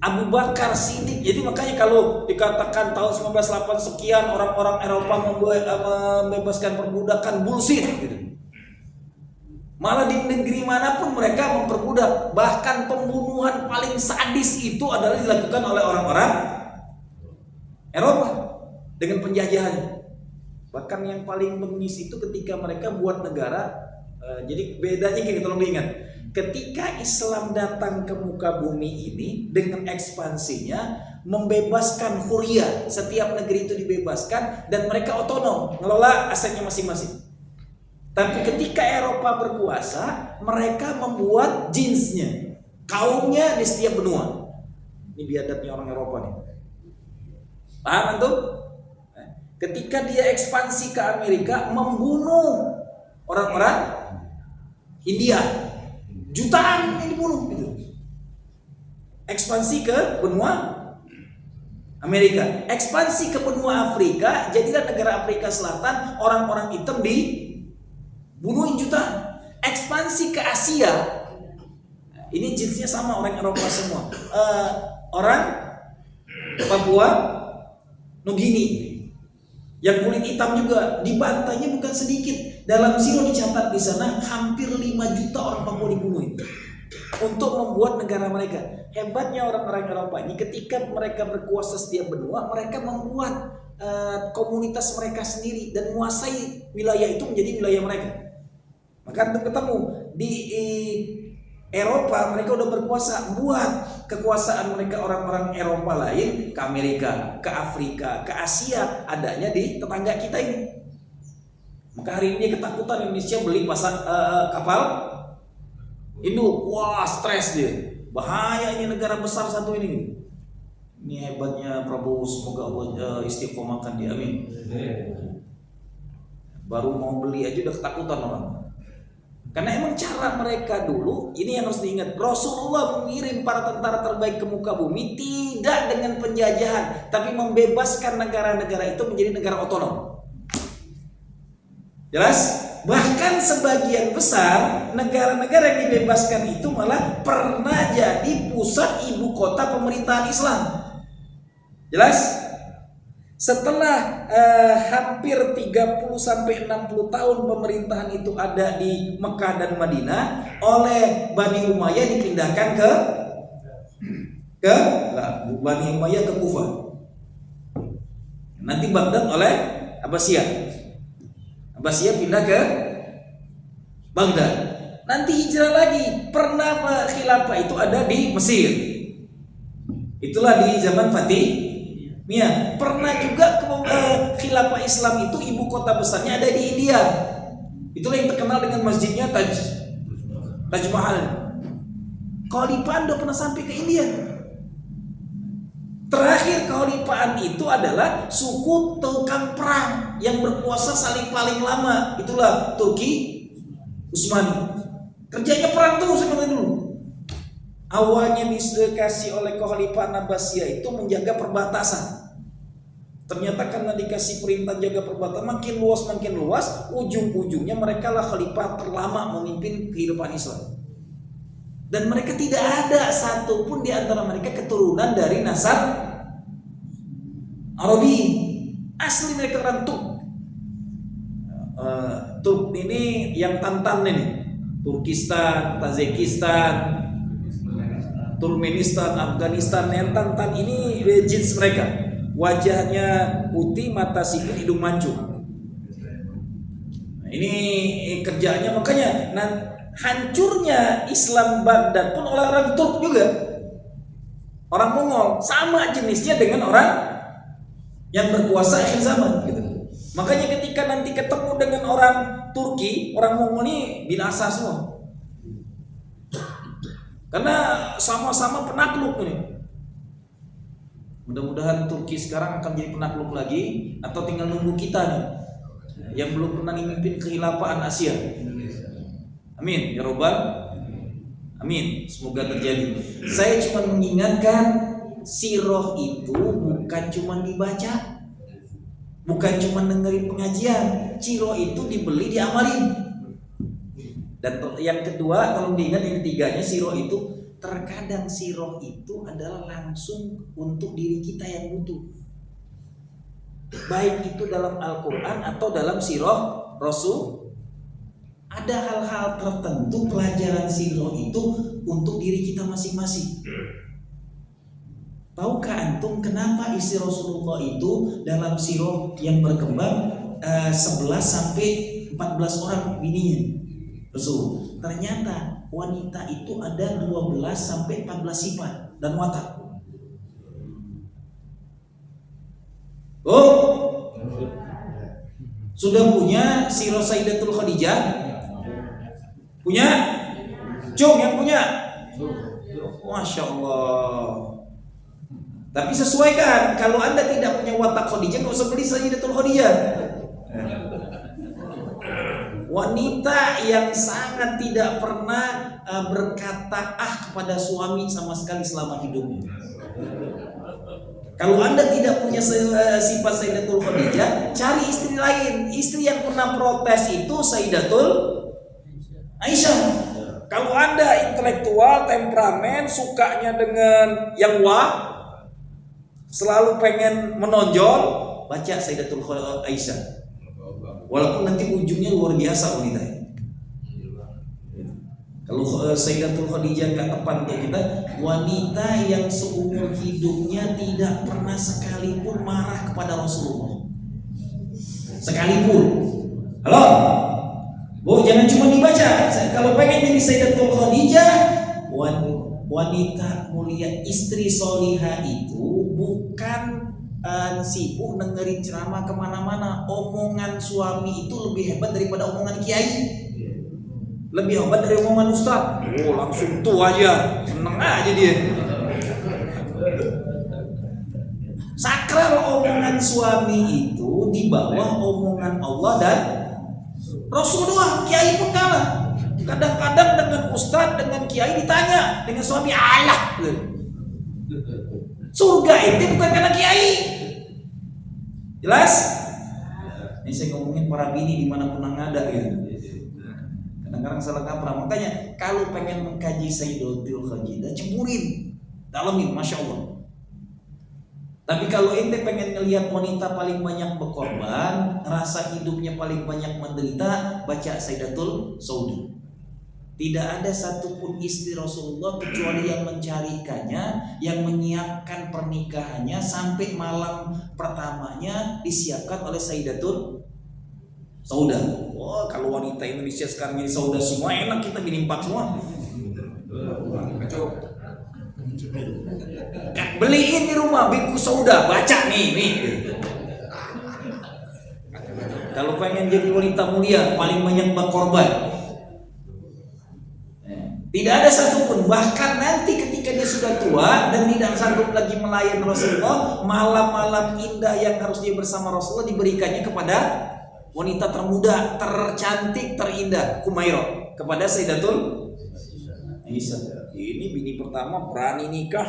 Speaker 3: Abu Bakar Siddiq. Jadi makanya kalau dikatakan tahun 1908 sekian orang-orang Eropa membebaskan perbudakan, bullshit gitu. Malah di negeri manapun mereka memperbudak. Bahkan pembunuhan paling sadis itu adalah dilakukan oleh orang-orang Eropa dengan penjajahan. Bahkan yang paling bengis itu ketika mereka buat negara. Jadi bedanya gini, tolong diingat. Ketika Islam datang ke muka bumi ini dengan ekspansinya, membebaskan huriyah, setiap negeri itu dibebaskan dan mereka otonom ngelola asetnya masing-masing. Tapi ketika Eropa berkuasa, mereka membuat jinsnya, kaumnya di setiap benua. Ini biadabnya orang Eropa nih. Paham antum? Ketika dia ekspansi ke Amerika, membunuh orang-orang India, jutaan yang dibunuh gitu. Ekspansi ke benua Amerika, ekspansi ke benua Afrika, jadilah negara Afrika Selatan, orang-orang hitam dibunuhin jutaan. Ekspansi ke Asia, ini jenisnya sama, orang Eropa semua, orang Papua Nugini Yang kulit hitam juga dibantainya bukan sedikit. Dalam sirah dicatat di sana hampir 5 juta orang Papua dibunuh itu untuk membuat negara mereka. Hebatnya orang-orang Eropa ini, ketika mereka berkuasa setiap benua, mereka membuat komunitas mereka sendiri dan menguasai wilayah itu menjadi wilayah mereka. Maka untuk ketemu di Eropa mereka udah berkuasa, buat kekuasaan mereka orang-orang Eropa lain ke Amerika, ke Afrika, ke Asia, adanya di tetangga kita ini. Maka hari ini ketakutan Indonesia beli kapal induk, wah stres dia, bahaya ini negara besar satu ini. Ini hebatnya Prabowo, semoga Allah istiqomahkan dia, amin. Baru mau beli aja udah ketakutan orang. Karena emang cara mereka dulu, ini yang harus diingat, Rasulullah mengirim para tentara terbaik ke muka bumi tidak dengan penjajahan, tapi membebaskan negara-negara itu menjadi negara otonom. Jelas? Bahkan sebagian besar negara-negara yang dibebaskan itu malah pernah jadi pusat ibu kota pemerintahan Islam. Jelas? Setelah hampir 30-60 tahun pemerintahan itu ada di Mekah dan Madinah, oleh Bani Umayyah dipindahkan ke Bani Umayyah ke Kufah. Nanti Baghdad oleh Abbasiyah. Abbasiyah pindah ke Baghdad. Nanti hijrah lagi. Pernah khilafah itu ada di Mesir. Itulah di zaman Fatih. Mia, pernah juga khilafah Islam itu ibu kota besarnya ada di India. Itulah yang terkenal dengan masjidnya Taj Mahal. Kekhalifahan udah pernah sampai ke India. Terakhir kekhalifahan itu adalah suku tukang perang yang berkuasa paling lama. Itulah Turki Utsmani. Kerjanya perang terus sebenarnya dulu. Awalnya dikasih oleh kekhalifahan Abbasiyah itu menjaga perbatasan. Ternyata karena dikasih perintah jaga perbatasan makin luas, ujung-ujungnya mereka lah khalifah terlama memimpin kehidupan Islam. Dan mereka tidak ada satupun di antara mereka keturunan dari nasab Arabi. Asli mereka orang Turk. Turk ini yang tantan ini, Turkistan, Tajikistan, Turkmenistan, Afghanistan, yang tantan ini jins mereka. Wajahnya putih, mata sipit, hidung mancung. Nah, ini kerjanya, makanya hancurnya Islam Baghdad pun oleh orang Turk juga. Orang Mongol sama jenisnya dengan orang yang berkuasa akhir zaman gitu. Makanya ketika nanti ketemu dengan orang Turki, orang Mongol ini binasa semua. Karena sama-sama penakluk ini. Mudah-mudahan Turki sekarang akan jadi penakluk lagi, atau tinggal nunggu kita nih yang belum pernah memimpin kekhilafaan Asia. Amin ya Rabbal amin. Semoga terjadi. Saya cuma mengingatkan, sirah itu bukan cuma dibaca, bukan cuma dengerin pengajian. Sirah itu dibeli, diamalin. Dan yang kedua, kalau diingat, yang ketiganya, sirah itu terkadang sirah itu adalah langsung untuk diri kita yang butuh. Baik itu dalam Al-Quran atau dalam sirah Rasul. Ada hal-hal tertentu pelajaran sirah itu untuk diri kita masing-masing. Tahukah antum kenapa istri Rasulullah itu dalam sirah yang berkembang 11 sampai 14 orang bininya Rasul? Ternyata wanita itu ada 12 sampai 14 sifat dan watak. Oh, sudah punya sirah Sayyidatul Khadijah? Punya? Cung yang punya? Masya Allah. Tapi sesuaikan. Kalau anda tidak punya watak Khadijah, nggak usah beli Sayyidatul Khadijah. Wanita yang sangat tidak pernah berkata kepada suami sama sekali selama hidupnya. Kalau anda tidak punya sifat Sayyidatul Khadijah, cari istri lain. Istri yang pernah protes itu Sayyidatul Aisyah. Kalau anda intelektual, temperamen, sukanya dengan yang selalu pengen menonjol, baca Sayyidatul Aisyah. Walaupun nanti ujungnya luar biasa wanita. Kalau Sayyidatul Khadijah nggak tepat untuk kita, wanita yang seumur hidupnya tidak pernah sekalipun marah kepada Rasulullah. Sekalipun. Halo? Bu, jangan cuma dibaca. Kalau pengen jadi Sayyidatul Khadijah, wanita mulia, istri soliha itu bukan sibuk dengerin ceramah kemana-mana. Omongan suami itu lebih hebat daripada omongan kiai. Lebih hebat dari omongan ustaz. Oh, langsung tuh aja, seneng aja dia. Sakral omongan suami itu di bawah omongan Allah dan Rasul doang. Kiai pun kalah. Kadang-kadang dengan ustaz, dengan kiai ditanya, dengan suami Allah. Surga itu bukan karena kiai. Jelas? Ini saya ngomongin para bini dimanapun yang ada gitu. Kadang-kadang salah kaprah. Makanya kalau pengen mengkaji Sayyidatul Khadijah, cemurin, dalamin, masya Allah. Tapi kalau ente pengen ngelihat wanita paling banyak berkorban, rasa hidupnya paling banyak menderita, baca Sayyidatul Saudah. Tidak ada satupun istri Rasulullah kecuali yang mencarikannya, yang menyiapkan pernikahannya sampai malam pertamanya disiapkan oleh Sayyidatul Saudah. Wah, kalau wanita Indonesia sekarang jadi Saudah semua, enak kita bini 4 semua. Beliin di rumah buku Saudah, baca nih. Kalau pengen jadi wanita mulia paling banyak berkorban. Tidak ada satupun, bahkan nanti ketika dia sudah tua dan tidak sanggup lagi melayan Rasulullah, malam-malam indah yang harus dia bersama Rasulullah diberikannya kepada wanita termuda, tercantik, terindah, Humairah, kepada Sayyidatul Aisyah. Ini bini pertama berani nikah,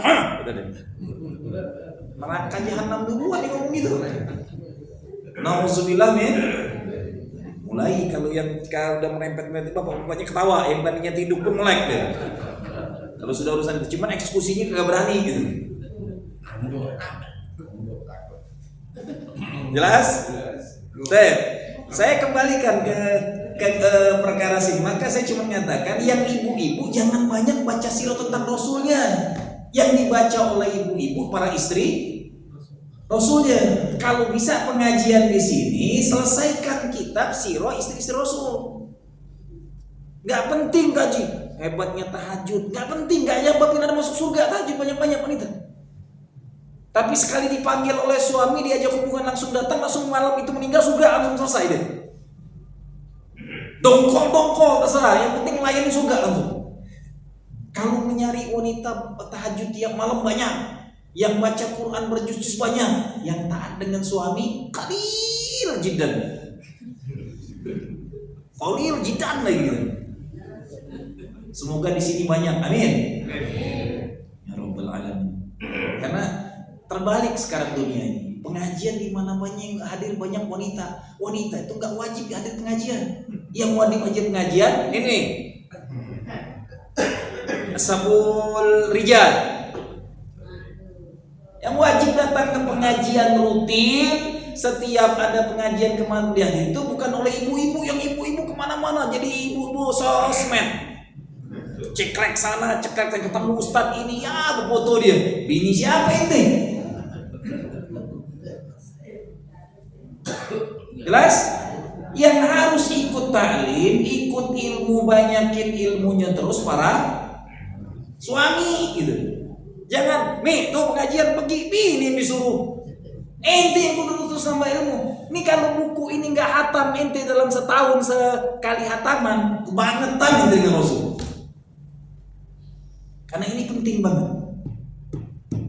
Speaker 3: neraka jahanam duluan dia ngomong gitu. Nauzubillah min. Mulai kalau udah merempet-merempet bapak-bapaknya ketawa, yang tadinya tidur pun melek deh. Kalau sudah urusan itu, cuman eksekusinya kagak berani gitu. Jelas? Saya kembalikan ke perkara sini. Maka saya cuma menyatakan yang ibu-ibu jangan banyak baca sirah tentang Rasulnya. Yang dibaca oleh ibu-ibu para istri Rasulnya. Kalau bisa pengajian di sini selesaikan kitab sirah istri-istri Rasul. Gak penting gaji, hebatnya tahajud. Gak penting, gak nyebabin ada masuk surga tahajud banyak-banyak wanita. Tapi sekali dipanggil oleh suami, diajak hubungan langsung datang, langsung malam itu meninggal, surga langsung selesai deh. Dongkol terserah, yang penting melayani surga langsung. Kalau mencari wanita tahajud tiap malam banyak, yang baca Quran berjuz-juz banyak, yang taat dengan suami qalil jiddan. Qalil jiddan lagi. Semoga di sini banyak, amin. Ya Rabbal Alamin. Karena terbalik sekarang dunia ini. Pengajian di mana banyak hadir banyak wanita. Wanita itu nggak wajib hadir pengajian. Yang wajib pengajian ini Ashabul Rijal. Yang wajib datang ke pengajian rutin setiap ada pengajian kemana itu bukan oleh ibu-ibu yang ibu-ibu kemana-mana jadi ibu-ibu sosmed. Cekrek sana, cekrek ketemu ustadz ini ya berfoto dia. Bini siapa ini? Jelas? Yang harus ikut taklim, ikut ilmu, banyakin ilmunya terus para suami gitu. Jangan, nih tuh pengajian pergi, bini yang disuruh. Ente yang kudu terus sama ilmu. Ini kalau buku ini nggak hatam ente dalam setahun sekali hataman, kebangetan ente dengan Rasul. Karena ini penting banget.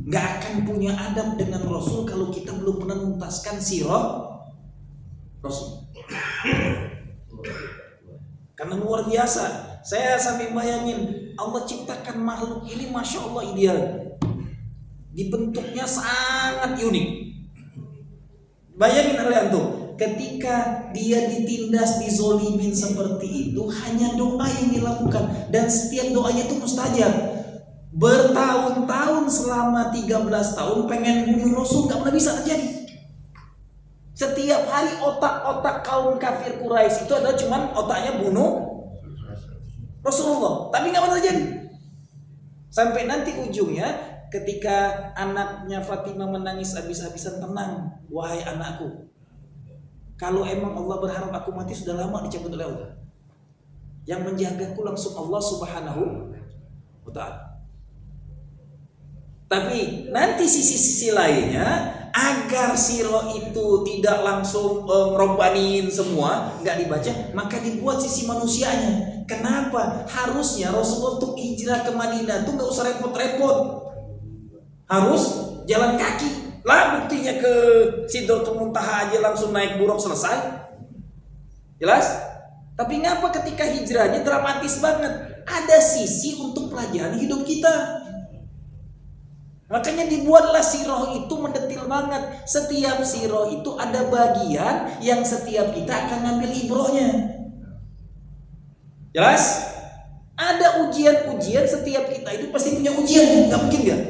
Speaker 3: Nggak akan punya adab dengan Rasul kalau kita belum pernah menuntaskan sirah Rasul. Karena luar biasa. Saya sampai bayangin Allah ciptakan makhluk ini masya Allah ideal. Dibentuknya sangat unik. Bayangin kalian tuh, ketika dia ditindas, dizolimin seperti itu, hanya doa yang dilakukan dan setiap doanya itu mustajab. Bertahun-tahun selama 13 tahun pengen bunuh Rasul gak pernah bisa terjadi. Setiap hari otak-otak kaum kafir Quraisy itu adalah cuman otaknya bunuh Rasulullah. Tapi nggak pernah terjadi. Sampai nanti ujungnya ketika anaknya Fatimah menangis habis-habisan, tenang wahai anakku. Kalau emang Allah berharap aku mati sudah lama dicabut oleh Allah. Yang menjagaku langsung Allah Subhanahu wa ta'ala. Tapi nanti sisi-sisi lainnya, agar sirah itu tidak langsung ngerobanin semua, nggak dibaca, maka dibuat sisi manusianya. Kenapa? Harusnya Rasulullah untuk hijrah ke Madinah tuh nggak usah repot-repot, harus jalan kaki. Lah buktinya ke Sidratul Muntaha aja langsung naik buruk selesai. Jelas? Tapi ngapa ketika hijrahnya dramatis banget? Ada sisi untuk pelajaran hidup kita. Makanya dibuatlah sirah itu mendetil banget. Setiap sirah itu ada bagian yang setiap kita akan ngambil ibrohnya. Jelas? Ada ujian-ujian, setiap kita itu pasti punya ujian. Gak mungkin gak?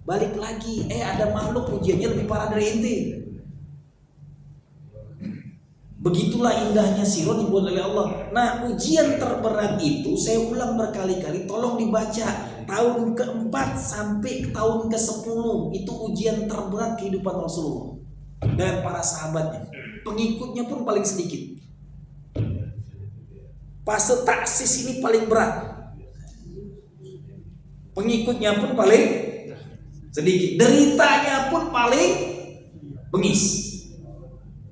Speaker 3: Balik lagi, ada makhluk ujiannya lebih parah dari ente. Begitulah indahnya sirah dibuat oleh Allah. Nah, ujian terberat itu saya ulang berkali-kali, tolong dibaca. Tahun ke-4 sampai tahun ke-10 itu ujian terberat kehidupan Rasulullah dan para sahabatnya. Pengikutnya pun paling sedikit. Fase taksis ini paling berat. Pengikutnya pun paling sedikit. Deritanya pun paling bengis.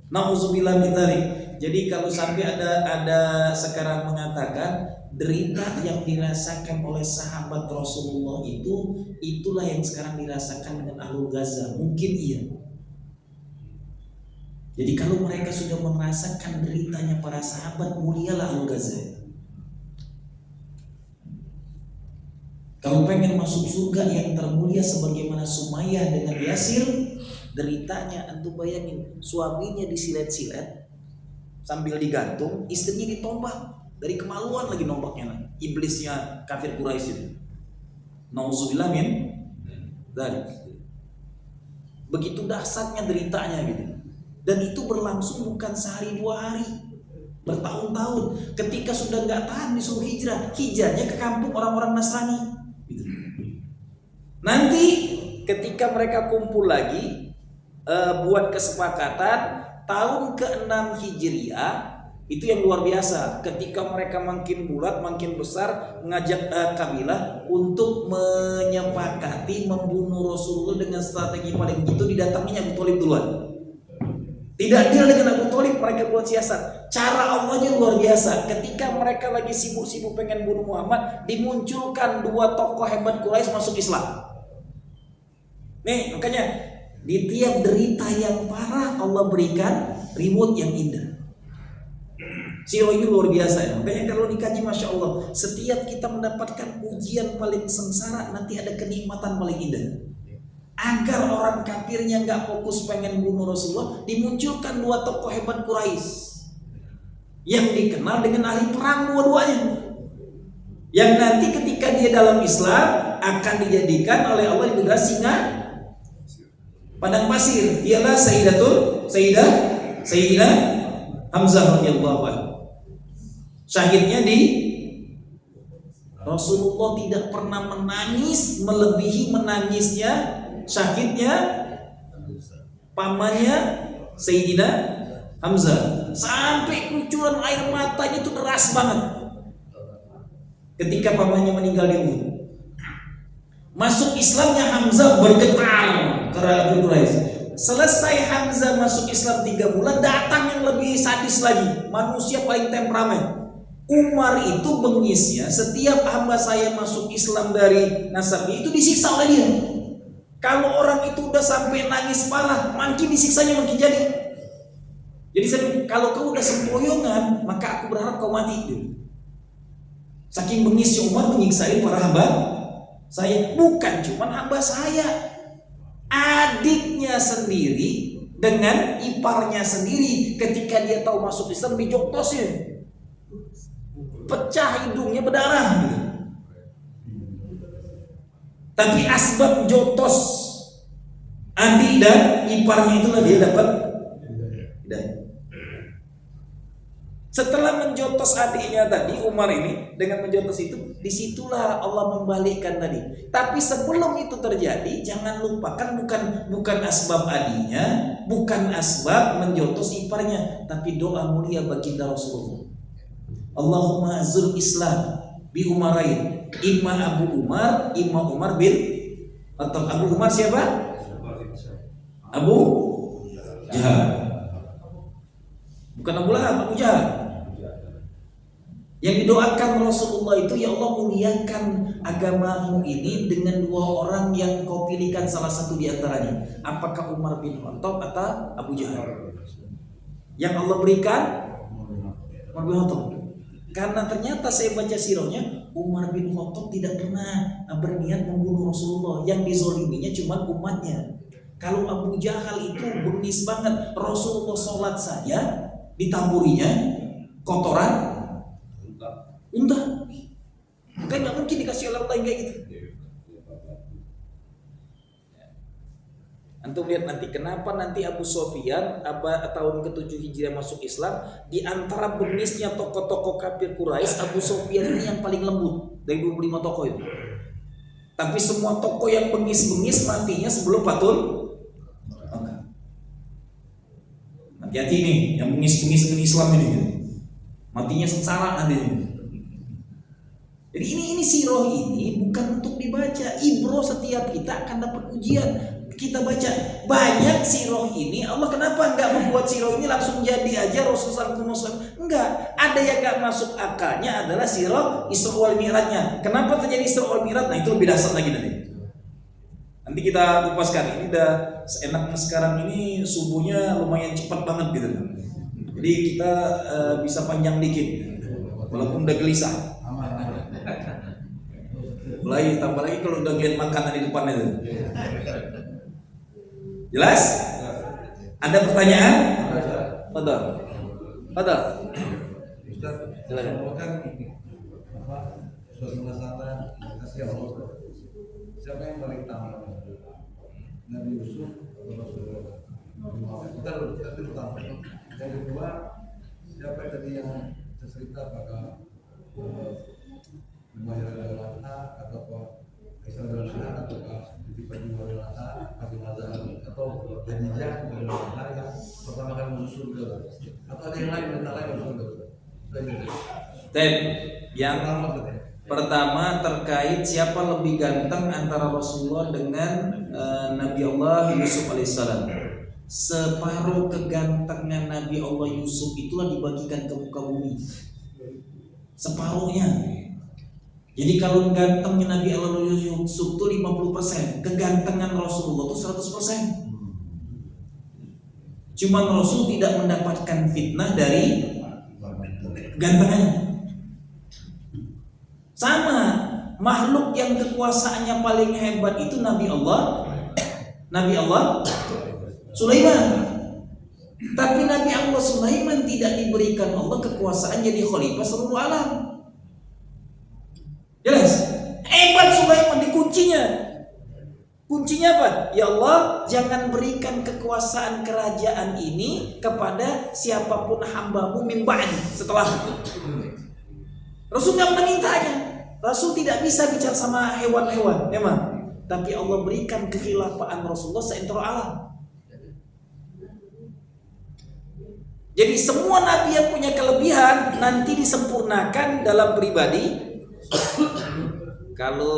Speaker 3: Nauzubillah min dzalik. Jadi kalau sampai ada sekarang mengatakan derita yang dirasakan oleh sahabat Rasulullah itu, itulah yang sekarang dirasakan dengan Ahlul Gaza, mungkin iya. Jadi kalau mereka sudah merasakan deritanya para sahabat, mulialah Ahlul Gaza. Kalau pengen masuk surga yang termulia sebagaimana Sumayyah dengan Yasir, deritanya antum bayangin, suaminya disilet-silet sambil digantung, istrinya ditombak. Dari kemaluan lagi nombaknya, iblisnya kafir Quraisy itu. Nauzubillah min dzalik. Begitu dahsyatnya deritanya gitu. Dan itu berlangsung bukan sehari dua hari, bertahun-tahun. Ketika sudah nggak tahan disuruh hijrah, hijrahnya ke kampung orang-orang Nasrani. Gitu. Nanti ketika mereka kumpul lagi, buat kesepakatan tahun ke-6 Hijriah. Itu yang luar biasa. Ketika mereka makin bulat, makin besar, mengajak kabilah untuk menyepakati membunuh Rasulullah dengan strategi paling gitu, didatanginya Abu Thalib duluan. Tidak deal dengan Abu Thalib, mereka buat siasat. Cara Allahnya luar biasa. Ketika mereka lagi sibuk-sibuk pengen bunuh Muhammad, dimunculkan dua tokoh hebat Quraisy masuk Islam. Nih, makanya di tiap derita yang parah Allah berikan reward yang indah. Sirah ini luar biasa ya. Makanya kalau dikaji, Masya Allah, setiap kita mendapatkan ujian paling sengsara, nanti ada kenikmatan paling indah. Agar orang kafirnya nggak fokus pengen bunuh Rasulullah, dimunculkan dua tokoh hebat Quraisy yang dikenal dengan ahli perang dua-duanya, yang nanti ketika dia dalam Islam akan dijadikan oleh Allah di singa padang pasir. Ialah Sayyidah Hamzah radhiyallahu anhu. Syahidnya di Rasulullah tidak pernah menangis melebihi menangisnya syahidnya pamannya Sayyidina Hamzah, sampai kucuran air matanya itu deras banget ketika pamannya meninggal di Uhud. Masuk Islamnya Hamzah bergetar karena Quraisy. Selesai Hamzah masuk Islam 3 bulan, datang yang lebih sadis lagi, manusia paling temperamen. Umar itu bengisnya setiap hamba saya masuk Islam dari nasabnya itu disiksa oleh dia. Kalau orang itu udah sampai nangis parah, makin disiksanya makin jadi. Jadi kalau kau udah sempoyongan, maka aku berharap kau mati. Saking bengisnya Umar menyiksain para hamba saya. Bukan cuma hamba saya, adiknya sendiri dengan iparnya sendiri ketika dia tahu masuk Islam dijoktosin. Pecah hidungnya, berdarah gitu. Tapi asbab jotos adik dan iparnya itulah dia dapat Setelah menjotos adiknya tadi, Umar ini dengan menjotos itu, disitulah Allah membalikkan tadi. Tapi sebelum itu terjadi, jangan lupakan bukan asbab adiknya, bukan asbab menjotos iparnya, tapi doa mulia baginda Rasulullah. Allahumma azul Islam bi Umarain, imma Abu Umar, imma Umar bin atau Abu Umar siapa? Abu Jahal. Bukan Abu Lahab, Abu Jahal. Yang didoakan Rasulullah itu, ya Allah muliakan agamamu ini dengan dua orang yang kau pilihkan salah satu di antaranya. Apakah Umar bin Khattab atau Abu Jahal? Yang Allah berikan Umar bin Khattab. Karena ternyata saya baca sirahnya, Umar bin Khattab tidak pernah berniat membunuh Rasulullah. Yang dizoliminya cuma umatnya. Kalau Abu Jahal itu bengis banget, Rasulullah sholat saja ditaburinya kotoran unta. Makanya nggak mungkin dikasih oleh Allah yang kayak gitu. Antum lihat nanti kenapa nanti Abu Sufyan tahun ke-7 Hijriah masuk Islam, di antara bengisnya tokoh-tokoh kafir Quraisy, Abu Sufyan ini yang paling lembut dari 25 tokoh itu. Tapi semua tokoh yang bengis-bengis matinya sebelum Fathul Makkah. Hati-hati nih yang bengis-bengis dengan Islam ini, matinya sengsara nanti. Jadi ini sirah ini bukan untuk dibaca, ibroh setiap kita akan dapat ujian. Kita baca banyak sirah ini, Allah kenapa enggak membuat sirah ini langsung jadi aja Rasulullah SAW? Enggak, ada yang enggak masuk akalnya adalah sirah Isra wal Mi'rajnya. Kenapa terjadi Isra wal Mi'raj? Nah itu lebih dasar lagi nanti kita kupaskan. Ini udah seenaknya sekarang ini subuhnya lumayan cepat banget gitu. Jadi kita bisa panjang dikit, walaupun udah gelisah. Mulai tambah lagi kalau udah ngeliat makanan di depan itu. Jelas? Ada pertanyaan? Ada. Silakan.
Speaker 2: Suatu masalah kasih Allah. Siapa yang paling tahu? Nabi Yusuf atau Rasulullah? Kita pertama. Yang kedua, siapa tadi yang cerita apakah Muhammad adalah atau Isa adalah atau Ibrahim adalah atau Mazhab atau Khadijah adalah yang pertama kali masuk surga atau ada yang lain masuk surga.
Speaker 3: Yang pertama terkait siapa lebih ganteng antara Rasulullah dengan Nabi Allah Yusuf alaihissalam. Separuh kegantengan Nabi Allah Yusuf itulah dibagikan ke muka bumi. Separuhnya. Jadi kalau gantengnya Nabi Allah Yusuf itu 50%, kegantengan Rasulullah itu 100%. Cuman Rasul tidak mendapatkan fitnah dari gantengannya. Sama, makhluk yang kekuasaannya paling hebat itu Nabi Allah Sulaiman. Tapi Nabi Allah Sulaiman tidak diberikan Allah kekuasaan jadi khalifah seluruh alam. Jelas? Hebat Sulaiman di kuncinya. Kuncinya apa? Ya Allah, jangan berikan kekuasaan kerajaan ini kepada siapapun hambamu min ba'di setelah. Rasul nggak memintanya. Rasul tidak bisa bicara sama hewan-hewan, memang. Tapi Allah berikan kekhilafaan Rasulullah seantero alam. Jadi semua nabi yang punya kelebihan nanti disempurnakan dalam pribadi. Kalau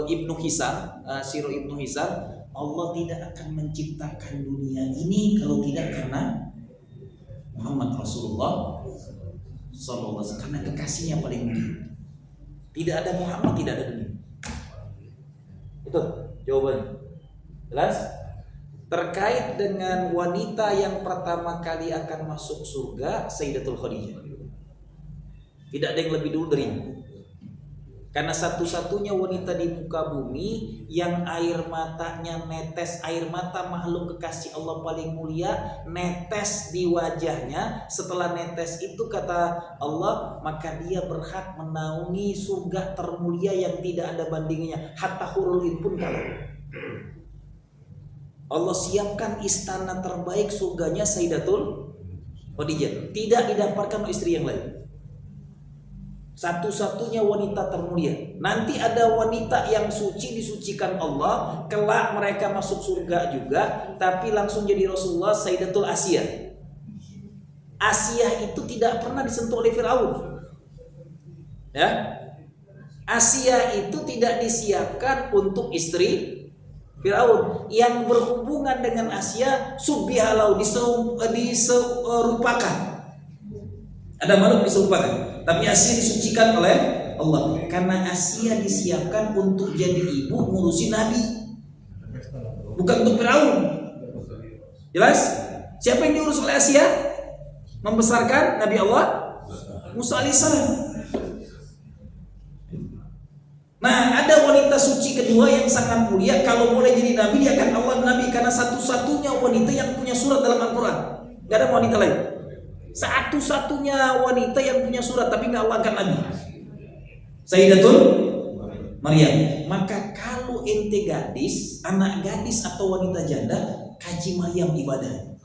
Speaker 3: Ibnu Hisam, Sirah Ibnu Hisam, Allah tidak akan menciptakan dunia ini kalau tidak karena Muhammad Rasulullah Sallallahu Alaihi Wasallam, karena kekasihnya paling mulia. Tidak ada Muhammad, tidak ada dunia. Itu jawabannya. Jelas? Terkait dengan wanita yang pertama kali akan masuk surga, Sayyidatul Khadijah. Tidak ada yang lebih dulu darinya. Karena satu-satunya wanita di muka bumi yang air matanya netes, air mata makhluk kekasih Allah paling mulia netes di wajahnya. Setelah netes itu kata Allah, maka dia berhak menaungi surga termulia yang tidak ada bandingnya. Hatta hurul ain pun kalah. Allah siapkan istana terbaik surganya Sayyidatul Khadijah, tidak didapatkan oleh istri yang lain. Satu-satunya wanita termulia. Nanti ada wanita yang suci disucikan Allah, kelak mereka masuk surga juga, tapi langsung jadi Rasulullah, Sayyidatul Asiyah. Asiyah itu tidak pernah disentuh oleh Firaun. Ya. Asiyah itu tidak disiapkan untuk istri Firaun. Yang berhubungan dengan Asiyah subbihalau, diserupakan. Ada makhluk diserupakan. Tapi Asiyah disucikan oleh Allah. Karena Asiyah disiapkan untuk jadi ibu ngurusin Nabi, bukan untuk Firaun. Jelas? Siapa yang diurus oleh Asiyah? Membesarkan Nabi Allah Musa alaihissalam. Nah, ada wanita suci kedua yang sangat mulia. Kalau boleh jadi nabi, dia akan Allah nabi, karena satu-satunya wanita yang punya surat dalam Al-Quran. Gak ada wanita lain. Satu-satunya wanita yang punya surat, tapi gak Allah angkat nabi, Sayyidatul Maryam. Maka kalau ente gadis, anak gadis atau wanita janda, kaji Maryam ibadah.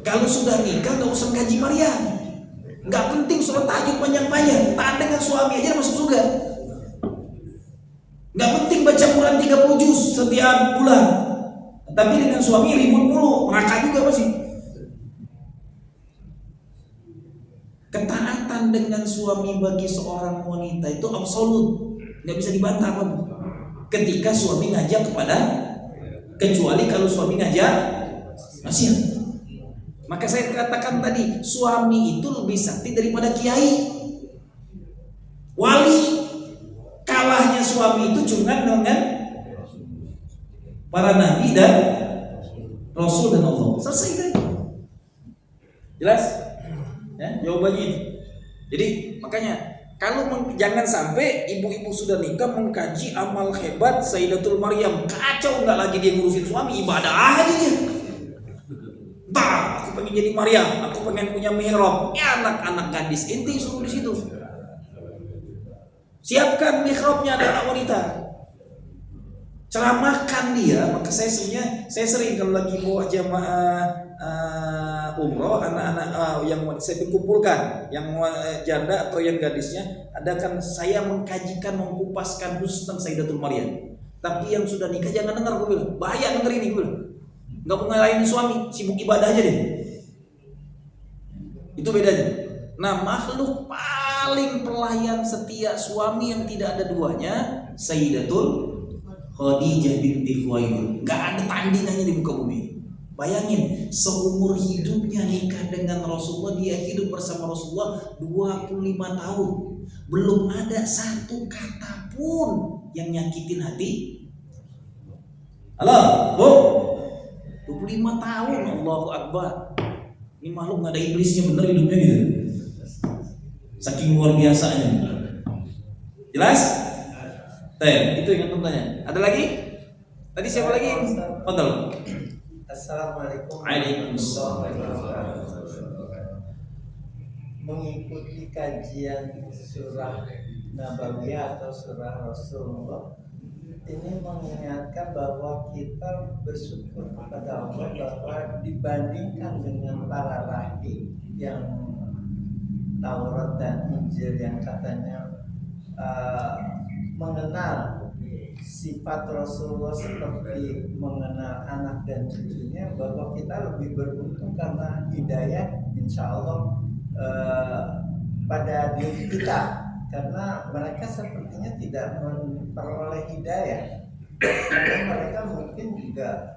Speaker 3: Kalau sudah nikah gak usah kaji Maryam. Gak penting sholat tahajud panjang-panjang, taat dengan suami aja masuk surga. Gak penting baca Quran 30 juz setiap bulan, tapi dengan suami ribut mulu, neraka juga masih. Ketaatan dengan suami bagi seorang wanita itu absolut, gak bisa dibantah pun. Ketika suami ngajak kepada, kecuali kalau suami ngajak maksiat. Maka saya katakan tadi, suami itu lebih sakti daripada kiai, wali. Kalahnya suami itu cuma dengan para nabi dan rasul dan Allah. Selesai kan? Jelas? Ya, jawabannya itu. Jadi makanya kalau jangan sampai ibu-ibu sudah nikah mengkaji amal hebat Sayyidatul Maryam, kacau, nggak lagi dia ngurusin suami, ibadah aja dia. Aku pengen jadi Maryam, aku pengen punya mihrab. Ya, anak-anak gadis inti suruh di situ. Siapkan mihrabnya anak wanita. Ceramahkan dia. Maka saya sering kalau lagi bawa jamaah umroh, anak-anak yang saya kumpulkan, yang janda atau yang gadisnya, adakan saya mengkajikan, mengkupaskan khusus tentang Sayyidatul Maryam. Tapi yang sudah nikah jangan dengar, gue bilang. Bahaya denger ini, gue bilang. Gak mau ngelainin suami, sibuk ibadah aja deh. Itu bedanya. Nah, makhluk paling pelayan setia suami yang tidak ada duanya, Sayyidatul Khadijah binti Khuwailid. Gak ada tandingannya di muka bumi. Bayangin, seumur hidupnya nikah dengan Rasulullah, dia hidup bersama Rasulullah 25 tahun. Belum ada satu kata pun yang nyakitin hati. Halo, Bu. 25 tahun, Allahu Akbar. Ini makhluk gak ada iblisnya, bener hidupnya gitu. Saking luar biasanya. Jelas? Itu yang antum tanya. Ada lagi? Tadi siapa lagi? Fadal.
Speaker 4: Assalamualaikum.
Speaker 3: Waalaikumsalam.
Speaker 4: Mengikuti kajian surah Nabawiyah atau surah Rasulullah, ini mengingatkan bahwa kita bersyukur kepada Allah bahwa dibandingkan dengan para rahi yang Taurat dan Injil yang katanya mengenal sifat Rasulullah seperti mengenal anak dan cucunya, bahwa kita lebih beruntung karena hidayah insya Allah pada diri kita. Karena mereka sepertinya tidak memperoleh hidayah, karena mereka mungkin juga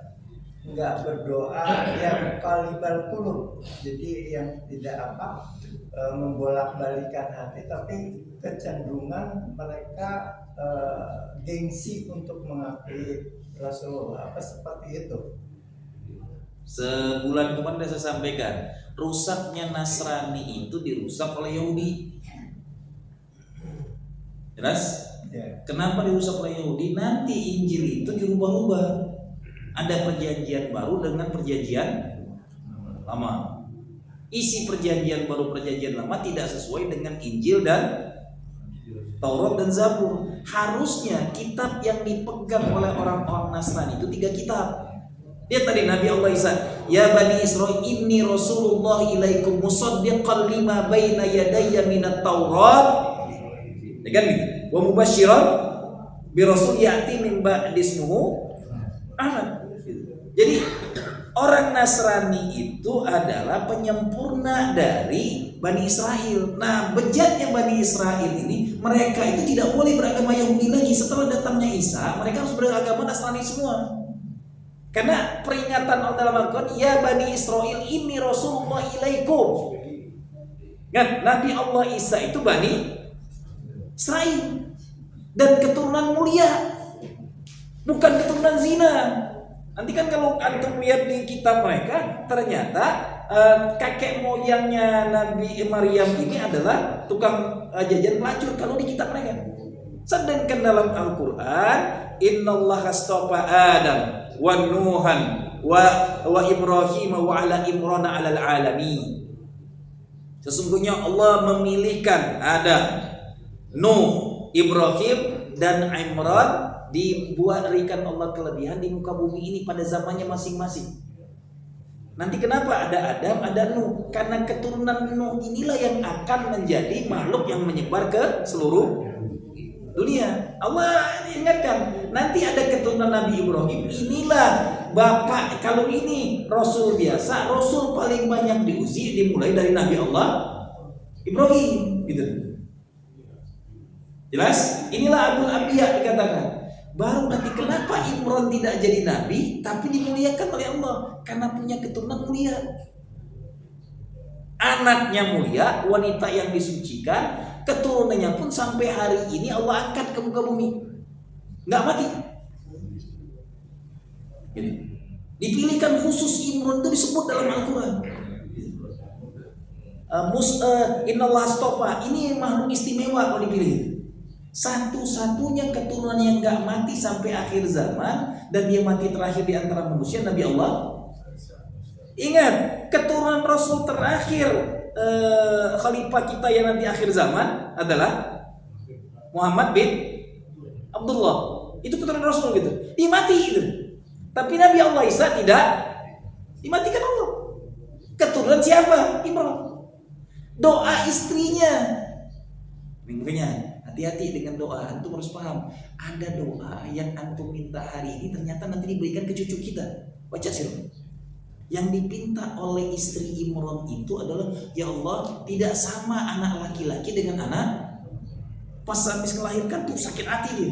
Speaker 4: nggak berdoa yang qalibal qulub, jadi yang tidak membolak-balikan hati, tapi kecenderungan mereka gengsi untuk mengakui Rasulullah, apa seperti itu.
Speaker 3: Sebulan kemarin saya sampaikan, rusaknya Nasrani itu dirusak oleh Yahudi. Jelas? Ya. Kenapa dirusak oleh Yahudi? Nanti Injil itu dirubah-rubah. Ada perjanjian baru dengan perjanjian lama. Isi perjanjian baru, perjanjian lama tidak sesuai dengan Injil dan Taurat dan Zabur. Harusnya kitab yang dipegang oleh orang-orang Nasrani itu 3 kitab. Lihat tadi Nabi Allah Isa, ya Bani Israil inni Rasulullah ilaikum musaddiqan lima baina yadayya minat Taurat. Ya kan gitu. Wa mubasysyiran bi rasul ya'ti min ba'di ismuhu Ahmad. Jadi orang Nasrani itu adalah penyempurna dari Bani Israel. Nah, bejatnya Bani Israel ini, mereka itu tidak boleh beragama Yahudi lagi. Setelah datangnya Isa, mereka harus beragama Nasrani semua. Karena peringatan Allah dalam Al-Quran, ya Bani Israel ini Rasulullah ilaikum. Kan Nabi Allah Isa itu Bani Israel dan keturunan mulia, bukan keturunan zina. Nanti kan kalau antum lihat di kitab mereka, ternyata kakek moyangnya Nabi Maryam ini adalah tukang jajan pelacur kalau di kitab mereka. Sedangkan dalam Al-Quran, innallaha astafa Adam wa Nuhan wa Ibrahim wa ala Imran alal alamin. Sesungguhnya Allah memilihkan Adam, Nuh, Ibrahim dan Imran, diberikan Allah kelebihan di muka bumi ini pada zamannya masing-masing. Nanti kenapa ada Adam, ada Nuh? Karena keturunan Nuh inilah yang akan menjadi makhluk yang menyebar ke seluruh dunia. Allah ingatkan, nanti ada keturunan Nabi Ibrahim. Inilah bapak, kalau ini Rasul biasa, Rasul paling banyak diuji dimulai dari Nabi Allah Ibrahim, gitu. Jelas? Inilah Abul Anbiya dikatakan. Baru nanti kenapa Imran tidak jadi nabi tapi dimuliakan oleh Allah? Karena punya keturunan mulia. Anaknya mulia, wanita yang disucikan, keturunannya pun sampai hari ini Allah angkat ke muka bumi. Nggak mati. Jadi, dipilihkan khusus Imran itu disebut dalam Al-Quran. Innallah astofa, ini makhluk istimewa kalau dipilih. Satu-satunya keturunan yang gak mati sampai akhir zaman, dan dia mati terakhir di antara manusia, Nabi Allah. Ingat, keturunan Rasul terakhir khalifah kita yang nanti akhir zaman adalah Muhammad bin Abdullah. Itu keturunan Rasul gitu. Dimati itu. Tapi Nabi Allah Isa tidak dimatikan Allah. Keturunan siapa? Imran. Doa istrinya. Makanya hati-hati dengan doa. Antum harus paham, ada doa yang antum minta hari ini ternyata nanti diberikan ke cucu kita. Baca sirah. Yang dipinta oleh istri Imran itu adalah, ya Allah, tidak sama anak laki-laki dengan anak. Pas habis melahirkan tuh sakit hati dia,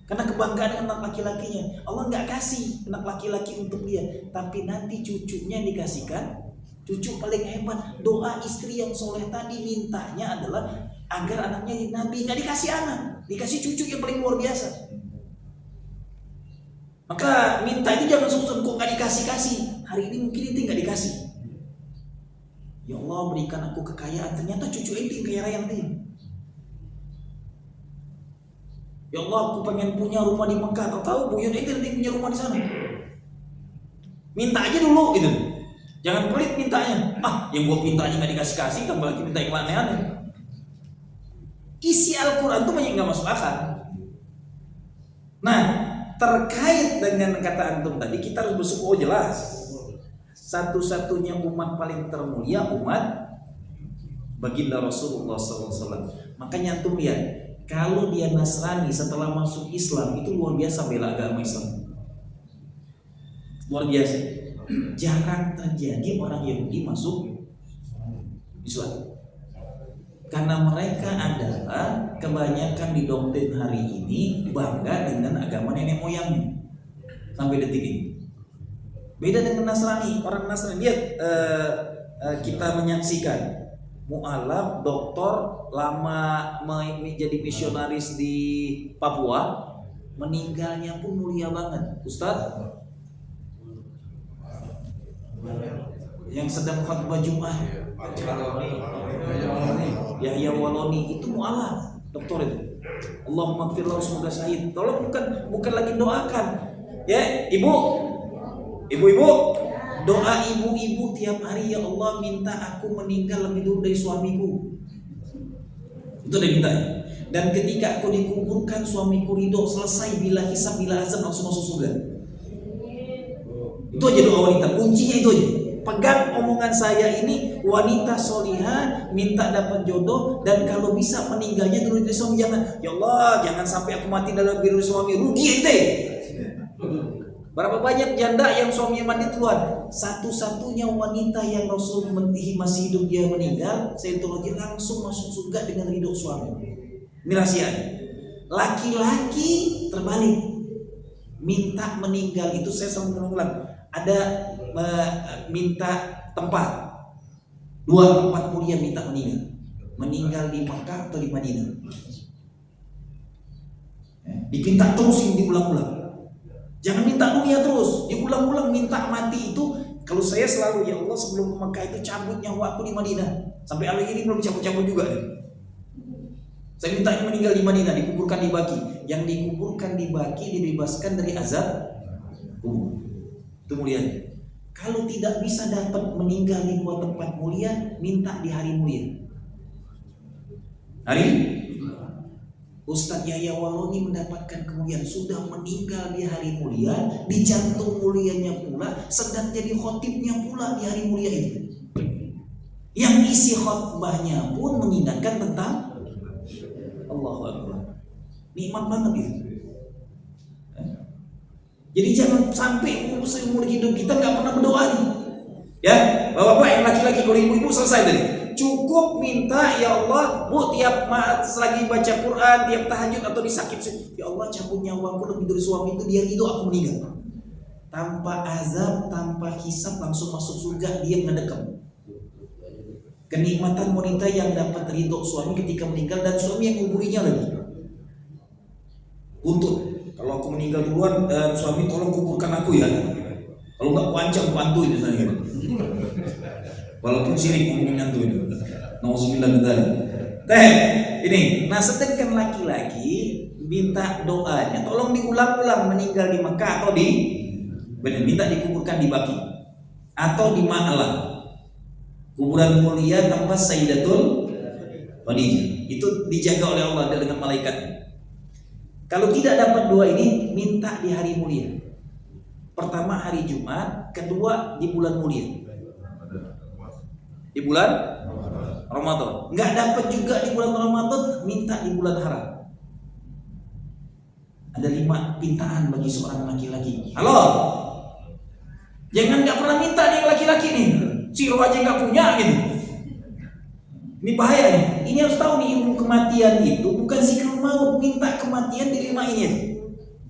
Speaker 3: karena kebanggaan dengan anak laki-lakinya. Allah nggak kasih anak laki-laki untuk dia, tapi nanti cucunya dikasihkan. Cucu paling hebat. Doa istri yang soleh tadi mintanya adalah agar anaknya jadi nabi. Nggak dikasih anak, dikasih cucu yang paling luar biasa. Maka minta itu jangan sungguh kok nggak dikasih-kasih. Hari ini mungkin ente nggak dikasih. Ya Allah, berikan aku kekayaan. Ternyata cucu ente yang kaya raya ente. Ya Allah, aku pengen punya rumah di Mekah. Tahu buyut ente nanti punya rumah di sana. Minta aja dulu gitu. Jangan pelit mintanya. Yang gua minta aja nggak dikasih-kasih, tambah lagi minta yang aneh-aneh. Isi Al-Quran tuh banyak nggak masuk akal. Nah, terkait dengan kata antum tadi, kita harus bersyukur. Jelas, satu-satunya umat paling termulia umat baginda Rasulullah SAW. Makanya antum lihat, kalau dia Nasrani setelah masuk Islam itu luar biasa bela agama Islam. Luar biasa. Jarang terjadi orang Yahudi masuk Islam. Karena mereka adalah kebanyakan di doktrin hari ini bangga dengan agama nenek moyangnya sampai detik ini. Beda dengan Nasrani. Orang Nasrani, lihat kita menyaksikan mu'alaf, doktor lama menjadi misionaris di Papua, meninggalnya pun mulia banget. Ustadz yang sedang khutbah Jumat, Yahya Waloni, itu mu'alaf, doktor itu. Allahumma gfirlahu, semoga syahid. Tolong bukan lagi doakan. Ya, ibu-ibu, doa ibu-ibu tiap hari, ya Allah minta aku meninggal lebih dulu dari suamiku. Itu dia minta. Dan ketika aku dikuburkan suamiku ridho, selesai bila hisab bila azab langsung masuk surga. Itu aja doa wanita, kuncinya itu aja. Pegang omongan saya ini, wanita solihah minta dapat jodoh, dan kalau bisa meninggalnya dulu dari suami. Jangan, ya Allah jangan sampai aku mati dalam biru suami, rugi ente. Berapa banyak janda yang suaminya mati duluan. Satu-satunya wanita yang Rasul masih hidup dia meninggal, saya tolong langsung masuk surga dengan ridho suami. Ini rahasianya. Laki-laki terbalik, minta meninggal itu, saya selalu ulang, ada minta tempat, 2 tempat mulia minta meninggal di Makkah atau di Madinah. Dipinta terus, ini diulang-ulang. Jangan minta dunia terus, diulang-ulang minta mati itu. Kalau saya selalu, ya Allah sebelum ke Makkah itu cabut nyawa aku di Madinah. Sampai hari ini belum cabut-cabut juga nih. Saya minta meninggal di Madinah, dikuburkan di Baqi. Yang dikuburkan di Baqi dibebaskan dari azab kubur. Itu mulianya. Kalau tidak bisa dapat meninggal di 2 tempat mulia, minta di hari mulia. Hari Ustadz Yahya Waloni mendapatkan kemuliaan, sudah meninggal di hari mulia, di jantung mulianya pula, sedang jadi khotibnya pula di hari mulia itu. Yang isi khotbahnya pun mengingatkan tentang Allahu Akbar. Nikmat banget itu. Jadi jangan sampai seumur hidup kita nggak pernah berdoa nih. Ya, bapak-bapak yang laki-laki, kalau ibu-ibu selesai tadi. Cukup minta, ya Allah, tiap selagi baca Quran, tiap tahajud atau disakit, ya Allah cabut nyawaku lebih dari suami itu, dia ridho aku meninggal. Tanpa azab, tanpa hisab, langsung masuk surga, dia ngedekam. Kenikmatan wanita yang dapat ridho suami ketika meninggal, dan suami yang nguburinya lagi. Untuk kalau aku meninggal duluan, suami tolong kuburkan aku ya. Kalau nggak kuancam, kuantuin misalnya. Walaupun syirik ngomongin itu. Nauzubillah min dzalik. Ini, nah sedangkan laki-laki minta doanya tolong diulang-ulang meninggal di Mekah atau minta dikuburkan di Baqi atau di Ma'lah. Kuburan mulia tempat Sayyidatul Khadijah. Itu dijaga oleh Allah dengan malaikat. Kalau tidak dapat 2 ini, minta di hari mulia. Pertama hari Jumat, kedua di bulan mulia. Di bulan Ramadan. Nggak dapat juga di bulan Ramadan, minta di bulan haram. Ada 5 pintaan bagi seorang laki-laki. Halo, jangan nggak pernah minta nih laki-laki nih, siro aja nggak punya gitu. Ini bahaya nih. Ini harus tahu nih, ilmu kematian itu bukan zikrul maut. Minta kematian di 5 ini.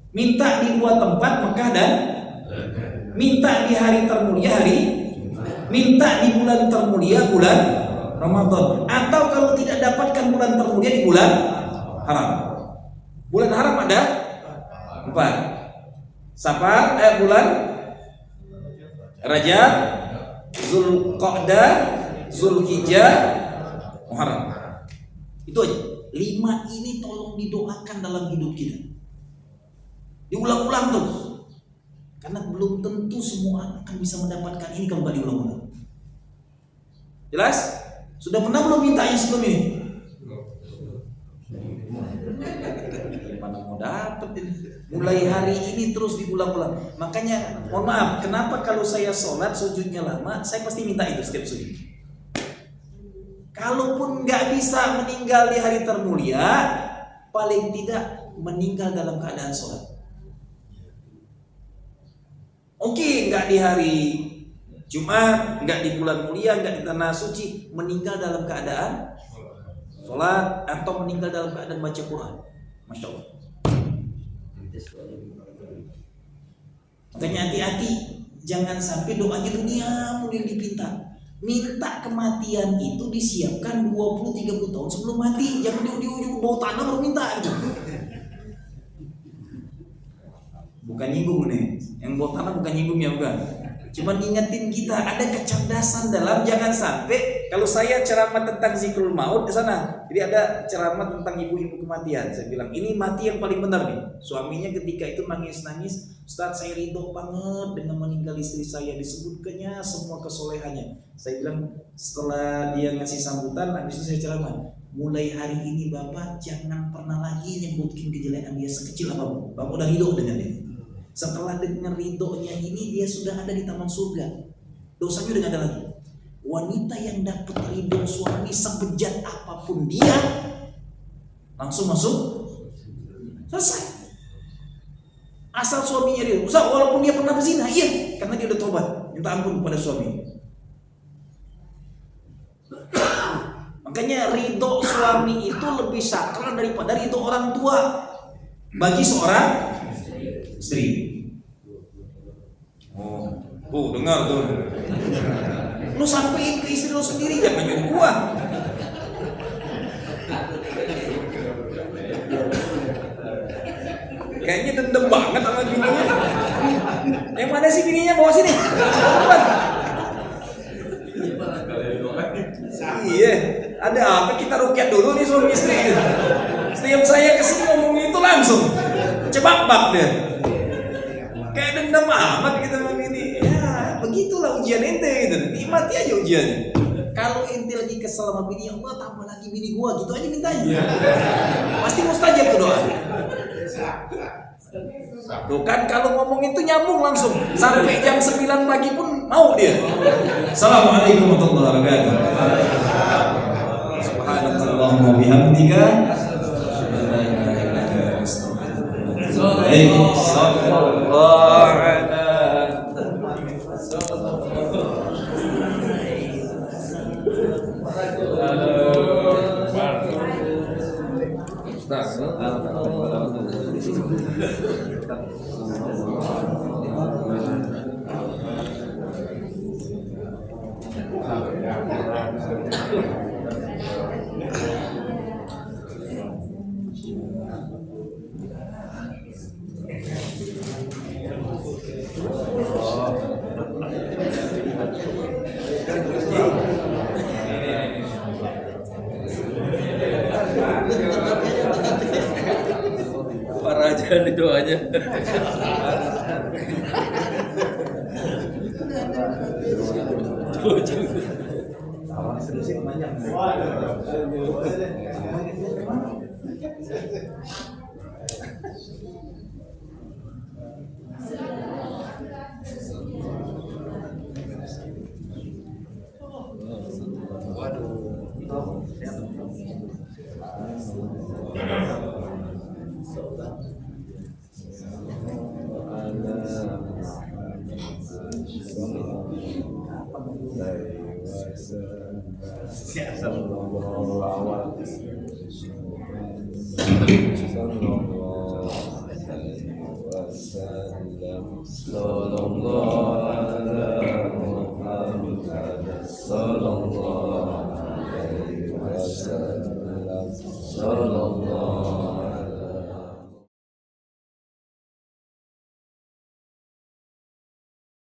Speaker 3: Minta di 2 tempat, Mekah dan minta di hari termulia minta di bulan termulia bulan Ramadan, atau kalau tidak dapatkan bulan termulia di bulan haram. Bulan haram ada 4. Safar, bulan Rajab, Zulqa'dah, Zulhijjah, Muharram. Itu aja. 5 ini tolong didoakan dalam hidup kita. Diulang-ulang terus. Karena belum tentu semua akan bisa mendapatkan ini kalau nggak diulang-ulang. Jelas? Sudah pernah belum minta yang sebelum ini? Mana mau dapat ini? Mulai hari ini terus diulang-ulang. Makanya, mohon maaf, kenapa kalau saya sholat sujudnya lama, saya pasti minta itu setiap sujud. Kalaupun nggak bisa meninggal di hari termulia, paling tidak meninggal dalam keadaan sholat. Oke, nggak di hari Jumat, nggak di bulan mulia, nggak di tanah suci, meninggal dalam keadaan sholat atau meninggal dalam keadaan baca Quran. Masya Allah. Makanya hati-hati, jangan sampai doanya dunia mulai dipinta. Minta kematian itu disiapkan 20-30 tahun sebelum mati. Jangan di ujung bau tanah baru minta gitu. Bukan nyinggung nih, yang bau tanah bukan nyinggungnya, bukan. Cuma ingetin kita ada kecerdasan dalam, jangan sampai kalau saya ceramah tentang zikrul maut di sana. Jadi ada ceramah tentang ibu-ibu kematian. Saya bilang ini mati yang paling benar nih. Suaminya ketika itu nangis-nangis, Ustaz saya ridho banget dengan meninggal istri saya, disebutkannya semua kesolehannya. Saya bilang setelah dia ngasih sambutan, habis itu saya ceramah. Mulai hari ini Bapak jangan pernah lagi nyebutin kejelekan dia sekecil apapun. Bapak udah ridho dengan dia. Setelah dengan ridhonya ini dia sudah ada di taman surga. Dosanya udah gak ada lagi. Wanita yang dapat ridho suami sebejat apapun dia langsung masuk, selesai. Asal suaminya dia, walaupun dia pernah berzina, iya, karena dia udah tobat, minta ampun kepada suami. Makanya ridho suami itu lebih sakral daripada ridho orang tua bagi seorang istri. Oh, dengar tuh. Lu sampein ke istri lu sendiri, jangan nyuruh gua. Kayaknya dendam banget sama bininya. Yang mana sih bininya? Bawa sini. Iya, ada apa kita rukyat dulu nih suami istri. Setiap saya kesini ngomong itu langsung cebak-bak deh. Kayak dendam amat kita sama bini. Ya, begitulah ujian ente gitu. Nikmati aja ujiannya. Kalau ente lagi kesel sama bini, ya Allah tambah lagi bini gua, gitu aja mintanya. Pasti mustajab tuh doa. Tuh kan kalau ngomong itu nyambung langsung sampai jam 9 pagi pun mau dia. Assalamualaikum warahmatullahi wabarakatuh. Subhanallahumma bihamdika.
Speaker 5: Parah aja nih doanya. Sallallahu